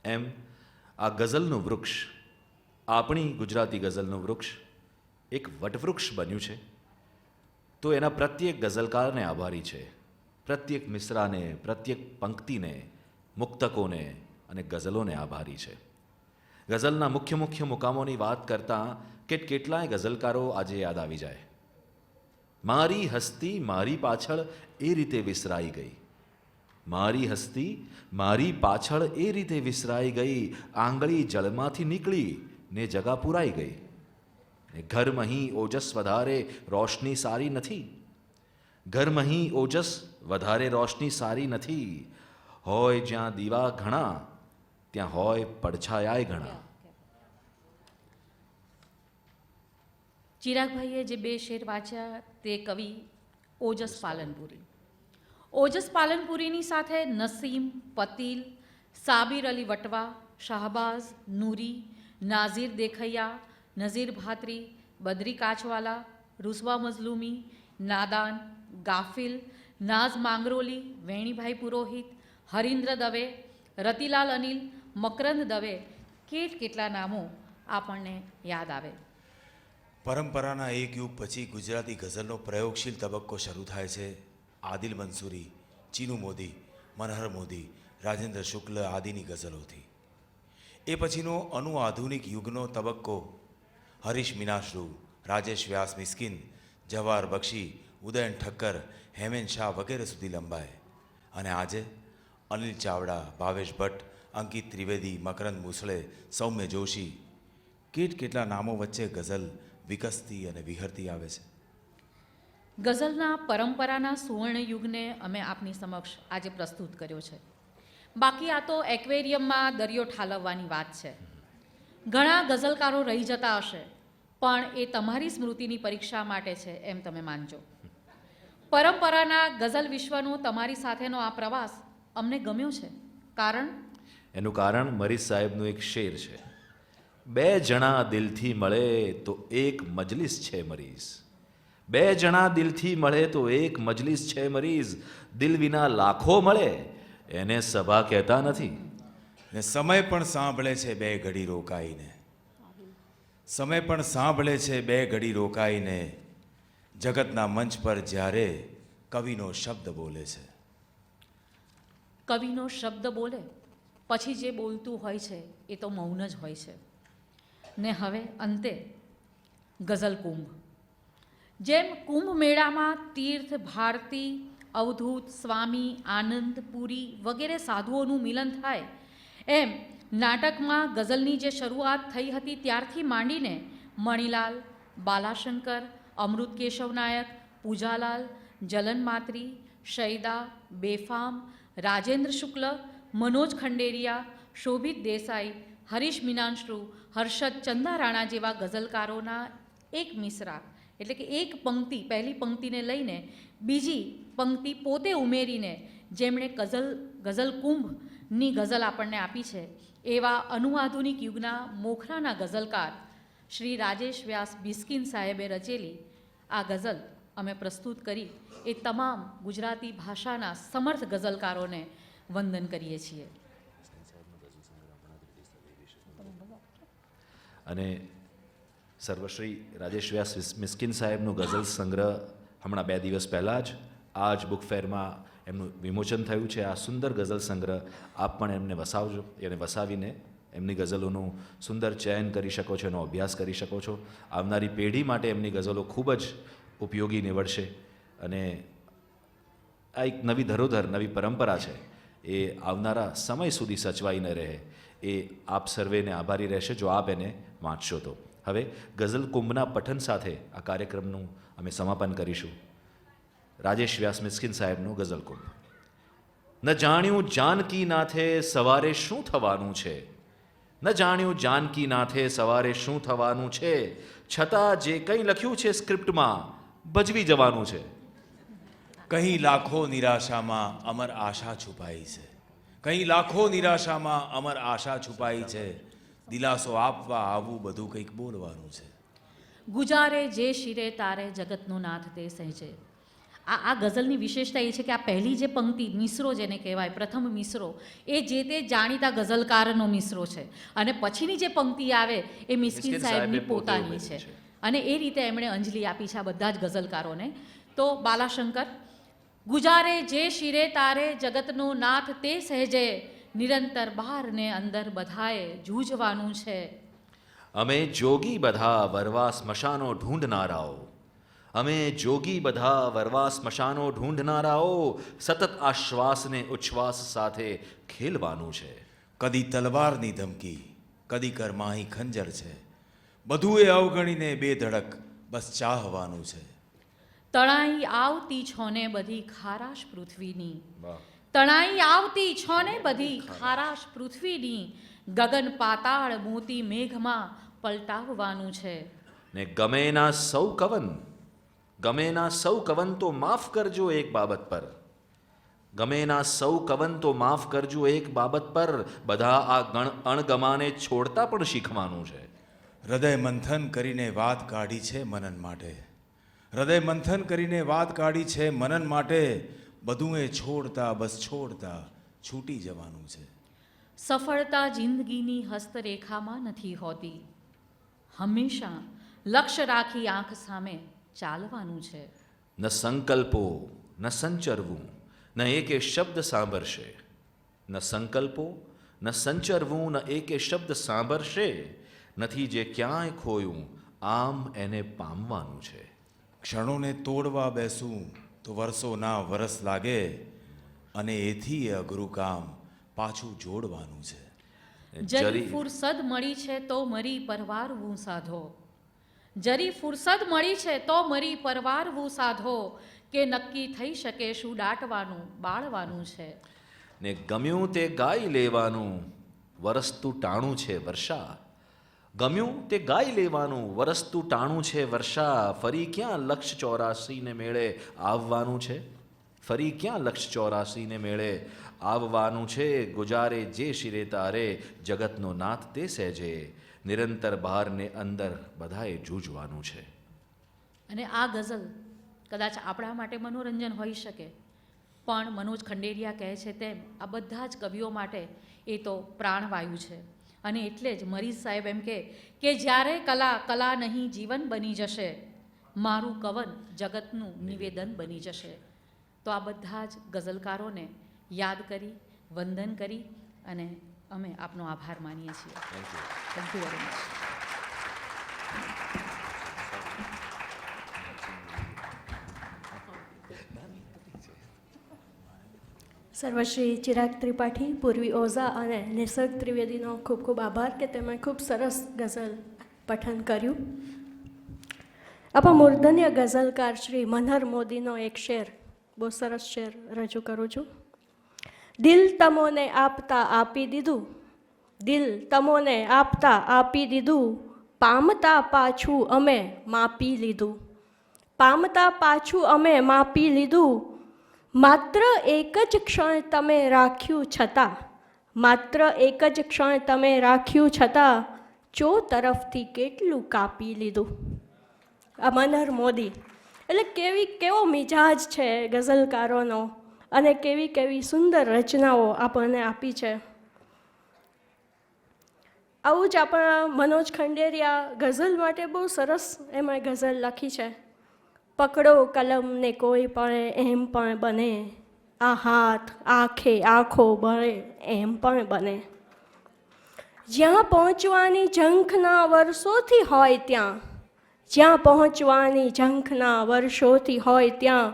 એમ આ ગઝલનું વૃક્ષ, આપણી ગુજરાતી ગઝલનું વૃક્ષ એક વટવૃક્ષ બન્યું છે. તો એના પ્રત્યેક ગઝલકારને આભારી છે, પ્રત્યેક મિસરાને, પ્રત્યેક પંક્તિને, મુક્તકોને અને ગઝલોને આભારી છે. ગઝલના મુખ્ય મુકામોની વાત કરતાં કેટલાય ગઝલકારો આજે યાદ આવી જાય. મારી હસ્તી મારી પાછળ એ રીતે વિસરાઈ ગઈ, મારી હસ્તી મારી પાછળ એ રીતે વિસરાઈ ગઈ. આંગળી જળમાંથી નીકળી ને જગા પુરાઈ ગઈ. ને ઘરમહીં ઓજસ વધારે રોશની સારી નથી, ઘરમહીં ઓજસ વધારે રોશની સારી નથી. હોય જ્યાં દીવા ઘણા ત્યાં હોય પડછાયાય ઘણા. ચિરાગભાઈએ જે બે શેર વાંચ્યા તે કવિ ઓજસ પાલનપુરી. ઓજસ પાલનપુરીની સાથે નસીમ, પતિલ, સાબિર અલી વટવા, શાહબાઝ, નૂરી, નાઝીર દેખૈયા, નઝીર ભાત્રી, બદરી કાચવાલા, રૂસવા મઝલૂમી, નાદાન, ગાફિલ, નાઝ માંગરોલી, વેણીભાઈ પુરોહિત, હરીન્દ્ર દવે, રતિલાલ અનિલ, મકરંદ દવે, કેટલા નામો આપણને યાદ આવે. પરંપરાના એક યુગ પછી ગુજરાતી ગઝલનો પ્રયોગશીલ તબક્કો શરૂ થાય છે. આદિલ મંસૂરી, ચીનુ મોદી, મનહર મોદી, રાજેન્દ્ર શુક્લ આદિની ગઝલોથી. એ પછીનો આધુનિક યુગનો તબક્કો હરીશ મીનાશ્રુ, રાજેશ વ્યાસ મિસ્કિન, જવાહર બક્ષી, ઉદયન ઠક્કર, હેમેન શાહ વગેરે સુધી લંબાય. અને આજે અનિલ ચાવડા, ભાવેશ ભટ્ટ, અંકિત ત્રિવેદી, મકરંદ મુસળે, સૌમ્ય જોશી, કેટલા નામો વચ્ચે ગઝલ વિકસતી અને વિહરતી આવે છે. ગઝલના પરંપરાના સુવર્ણ યુગને અમે આપની સમક્ષ આજે પ્રસ્તુત કર્યો છે. બાકી આ તો એક્વેરિયમમાં દરિયો ઠાલવવાની વાત છે. ઘણા ગઝલકારો રહી જતા હશે, પણ એ તમારી સ્મૃતિની પરીક્ષા માટે છે એમ તમે માનજો. પરંપરાના ગઝલ વિશ્વનો તમારી સાથેનો આ પ્રવાસ અમને ગમ્યો છે. એનું કારણ મરીઝ સાહેબનું એક શેર છે, બે જણા દિલથી મળે તો એક મજલિસ છે મરીઝ, બે જણા દિલથી મળે તો એક મજલિસ છે મરીઝ, દિલ વિના લાખો મળે એને સભા કહેતા નથી. ને સમય પણ સાંભળે છે બે ઘડી રોકાઈને, સમય પણ સાંભળે છે બે ઘડી રોકાઈને, જગતના મંચ પર જ્યારે કવિનો શબ્દ બોલે છે. કવિનો શબ્દ બોલે પછી જે બોલતું હોય છે એ તો મૌન જ હોય છે. ને હવે અંતે ગઝલ કુંભ. જેમ કુંભ મેળામાં તીર્થ, ભારતી, અવધૂત, સ્વામી, આનંદ, પુરી વગેરે સાધુઓનું મિલન થાય, એમ નાટકમાં ગઝલની જે શરૂઆત થઈ હતી ત્યારથી માંડીને મણિલાલ, બાલાશંકર, અમૃત કેશવ નાયક, પૂજાલાલ, જલન માત્રી, શૈદા, બેફામ, રાજેન્દ્ર શુક્લ, મનોજ ખંડેરિયા, શોભિત દેસાઈ, હરીશ મીનાંશુ, હર્ષદ ચંદા રાણા જેવા ગઝલકારોના એક મિસરા એટલે કે એક પંક્તિ, પહેલી પંક્તિને લઈને બીજી પંક્તિ પોતે ઉમેરીને જેમણે ગઝલ કુંભની ગઝલ આપણને આપી છે એવા અનુઆધુનિક યુગના મોખરાના ગઝલકાર શ્રી રાજેશ વ્યાસ બિસ્કિન સાહેબે રચેલી આ ગઝલ અમે પ્રસ્તુત કરી એ તમામ ગુજરાતી ભાષાના સમર્થ ગઝલકારોને વંદન કરીએ છીએ. અને સર્વશ્રી રાજેશ વ્યાસ મિસ્કિન સાહેબનું ગઝલ સંગ્રહ હમણાં 2 દિવસ પહેલાં જ આ જ બુક ફેરમાં એમનું વિમોચન થયું છે. આ સુંદર ગઝલ સંગ્રહ આપ પણ એમને વસાવજો, એને વસાવીને એમની ગઝલોનું સુંદર ચયન કરી શકો છો, એનો અભ્યાસ કરી શકો છો. આવનારી પેઢી માટે એમની ગઝલો ખૂબ જ ઉપયોગી નીવડશે અને આ એક નવી ધરોધર, નવી પરંપરા છે એ આવનારા સમય સુધી સચવાઈને રહે એ આપ સર્વેને આભારી રહેશે જો આપ એને વાંચશો તો. હવે ગઝલ કુંભના પઠન સાથે આ કાર્યક્રમનું અમે સમાપન કરીશું. રાજેશ વ્યાસ મિસ્કિન સાહેબનું ગઝલ કુંભ. ન જાણ્યું જાનકી નાથે સવારે શું થવાનું છે, ન જાણ્યું જાનકી નાથે સવારે શું થવાનું છે, છતાં જે કંઈ લખ્યું છે સ્ક્રિપ્ટમાં ભજવી જવાનું છે. કहीं લાખો નિરાશામાં અમર આશા છુપાઈ છે, કहीं લાખો નિરાશામાં અમર આશા છુપાઈ છે, દિલાસો આપવા આવું બધું કંઈક બોલવાનું છે. ગુજારે જે શિરે તારે જગતનો નાથ તે સહેજે. આ ગઝલની વિશેષતા એ છે કે આ પહેલી જે પંક્તિ, મિસરો જેને કહેવાય, પ્રથમ મિસરો, એ જે તે જાણીતા ગઝલકારનો મિસરો છે અને પછીની જે પંક્તિ આવે એ મિસ્કિન સાહેબની પોતાની છે. અને એ રીતે એમણે અંજલિ આપી છે આ બધા જ ગઝલકારોને. તો બાલાશંકર, ગુજારે જે શિરે તારે જગતનો નાથ તે સહેજે, નિરંતર બહાર ને અંદર બધાએ જૂજવાનું છે. અમે જોગી બધા વરવા સ્મશાનો ઢૂંઢનારાઓ, અમે જોગી બધા વરવા સ્મશાનો ઢૂંઢનારાઓ, સતત આશ્વાસને ઉચ્છ્વાસ સાથે ખેલવાનું છે. કદી તલવારની ધમકી, કદી કરમાહી ખંજર છે, બધું એ અવગણીને બેધડક બસ ચાહવાનું છે. તણાઈ આવતી છોને બધી ખારાશ પૃથ્વીની, તણાઈ આવતી છોને બધી ખારાશ પૃથ્વીની, ગગન પાતાળ મોતી મેઘમાં પલટાવવાનું છે. ને ગમેના સૌ કવન, ગમેના સૌ કવન તો માફ કરજો એક બાબત પર, ગમેના સૌ કવન તો માફ કરજો એક બાબત પર, બધા આ અણગમાને છોડતા પણ શીખવાનું છે. હૃદય મંથન કરીને વાત કાઢી છે મનન માટે, હૃદય મંથન કરીને વાત કાઢી છે મનન માટે, બધું એ છોડતા બસ છોડતા છૂટી જવાનું છે. સફળતા જિંદગીની હસ્તરેખામાં નથી હોતી, હંમેશા લક્ષ્ય રાખી આંખ સામે ચાલવાનું છે. ન સંકલ્પો ન સંચરવું ન એકે શબ્દ સાંભળશે, ન સંકલ્પો ન સંચરવું ન એકે શબ્દ સાંભળશે, નથી જે ક્યાંય ખોયું આમ એને પામવાનું છે. ક્ષણોને તોડવા બેસું તો વર્ષોના વરસ લાગે, અને એથી એ અઘરું કામ પાછું જોડવાનું છે. જરી ફુરસદ મળી છે તો મરી પરવારવું સાધો, જરી ફુરસદ મળી છે તો મરી પરવારવું સાધો, કે નક્કી થઈ શકે શું દાટવાનું બાળવાનું છે. ને ગમ્યું તે ગાઈ લેવાનું વરસતું ટાણું છે વર્ષા, ગમ્યું તે ગાઈ લેવાનું વરસતું ટાણું છે વર્ષા, ફરી ક્યાં લક્ષ 84ને મેળે આવવાનું છે, ફરી ક્યાં લક્ષ 84ને મેળે આવવાનું છે. ગુજારે જે શિરે તારે જગતનો નાથ તે સહેજે, નિરંતર બહારને અંદર બધાએ જૂજવાનું છે. અને આ ગઝલ કદાચ આપણા માટે મનોરંજન હોઈ શકે, પણ મનોજ ખંડેરિયા કહે છે તેમ આ બધા જ કવિઓ માટે એ તો પ્રાણવાયુ છે. અને એટલે જ મરીઝ સાહેબ એમ કે જ્યારે કલા કલા નહીં જીવન બની જશે, મારું કવન જગતનું નિવેદન બની જશે. તો આ બધા જ ગઝલકારોને યાદ કરી, વંદન કરી અને અમે આપનો આભાર માનીએ છીએ. Thank you very much. સર્વશ્રી ચિરાગ ત્રિપાઠી, પૂર્વી ઓઝા અને નિસર્ગ ત્રિવેદીનો ખૂબ ખૂબ આભાર કે તેમણે ખૂબ સરસ ગઝલ પઠન કર્યું. આપણા મૂર્ધન્ય ગઝલકાર શ્રી મનહર મોદીનો એક શેર, બહુ સરસ શેર રજૂ કરું છું. દિલ તમોને આપતા આપી દીધું, દિલ તમોને આપતા આપી દીધું, પામતા પાછું અમે માપી લીધું, પામતા પાછું અમે માપી લીધું. માત્ર એક જ ક્ષણ તમે રાખ્યું છતાં, માત્ર એક જ ક્ષણ તમે રાખ્યું છતાં, ચો તરફથી કેટલું કાપી લીધું. આ મનહર મોદી એટલે કેવો મિજાજ છે ગઝલકારોનો અને કેવી સુંદર રચનાઓ આપણને આપી છે. આવું જ આપણા મનોજ ખંડેરિયા ગઝલ માટે બહુ સરસ એમાં ગઝલ લખી છે. પકડો કલમને કોઈ પણ એમ પણ બને, આ હાથ આંખે આંખો બળે એમ પણ બને. જ્યાં પહોંચવાની ઝંખના વર્ષોથી હોય ત્યાં, જ્યાં પહોંચવાની ઝંખના વર્ષોથી હોય ત્યાં,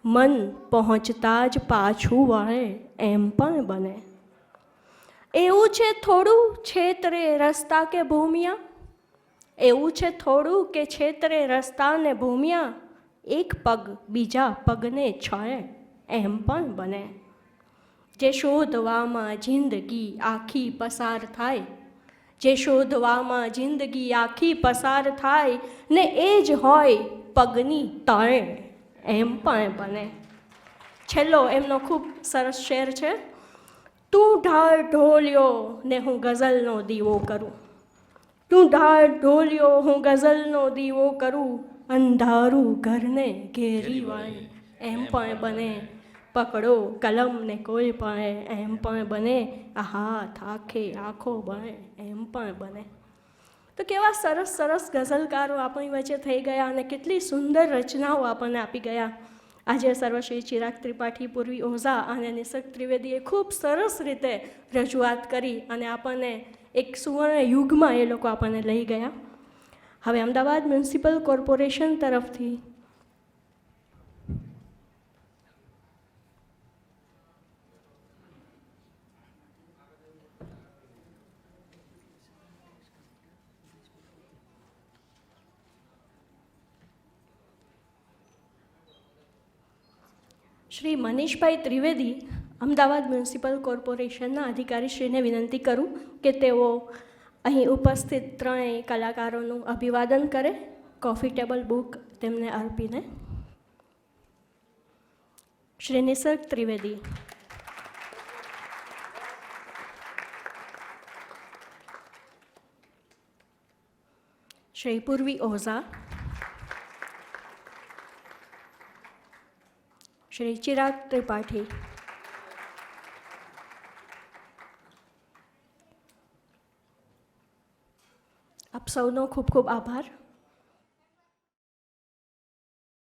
મન પહોંચતા જ પાછું વળે એમ પણ બને. એવું છે થોડું છેતરે રસ્તા કે ભૂમિયા, એવું છે થોડું કે છેતરે રસ્તા ને ભૂમિયા, એક પગ બીજા પગને છળે એમ પણ બને. જે શોધવામાં જિંદગી આખી પસાર થાય, જે શોધવામાં જિંદગી આખી પસાર થાય, ને એ જ હોય પગની તળે એમ પણ બને. છેલ્લો એમનો ખૂબ સરસ શેર છે. તું ઢાળ ઢોલ્યો ને હું ગઝલનો દીવો કરું, તું ઢાળ ઢોલ્યો હું ગઝલનો દીવો કરું, અંધારું ઘરને ઘેરી વળે એમ પણ બને. પકડો કલમને કોઈ પણ એમ પણ બને, આ હાથ આંખે આંખો બને એમ પણ બને. તો કેવા સરસ સરસ ગઝલકારો આપણી વચ્ચે થઈ ગયા અને કેટલી સુંદર રચનાઓ આપણને આપી ગયા. આજે સર્વશ્રી ચિરાગ ત્રિપાઠી, પૂર્વી ઓઝા અને નિસર્ગ ત્રિવેદીએ ખૂબ સરસ રીતે રજૂઆત કરી અને આપણને એક સુવર્ણ યુગમાં એ લોકો આપણને લઈ ગયા. હવે અમદાવાદ મ્યુનિસિપલ કોર્પોરેશન તરફથી શ્રી મનીષભાઈ ત્રિવેદી, અમદાવાદ મ્યુનિસિપલ કોર્પોરેશનના અધિકારીશ્રીને વિનંતી કરું કે તેઓ અહીં ઉપસ્થિત ત્રણેય કલાકારોનું અભિવાદન કરે, કોફી ટેબલ બુક તેમને અર્પીને. શ્રી નિસર્ગ ત્રિવેદી. શ્રી પૂર્વી ઓઝા, શ્રી ચિરાગ ત્રિપાઠી, આપ સૌનો ખૂબ ખૂબ આભાર.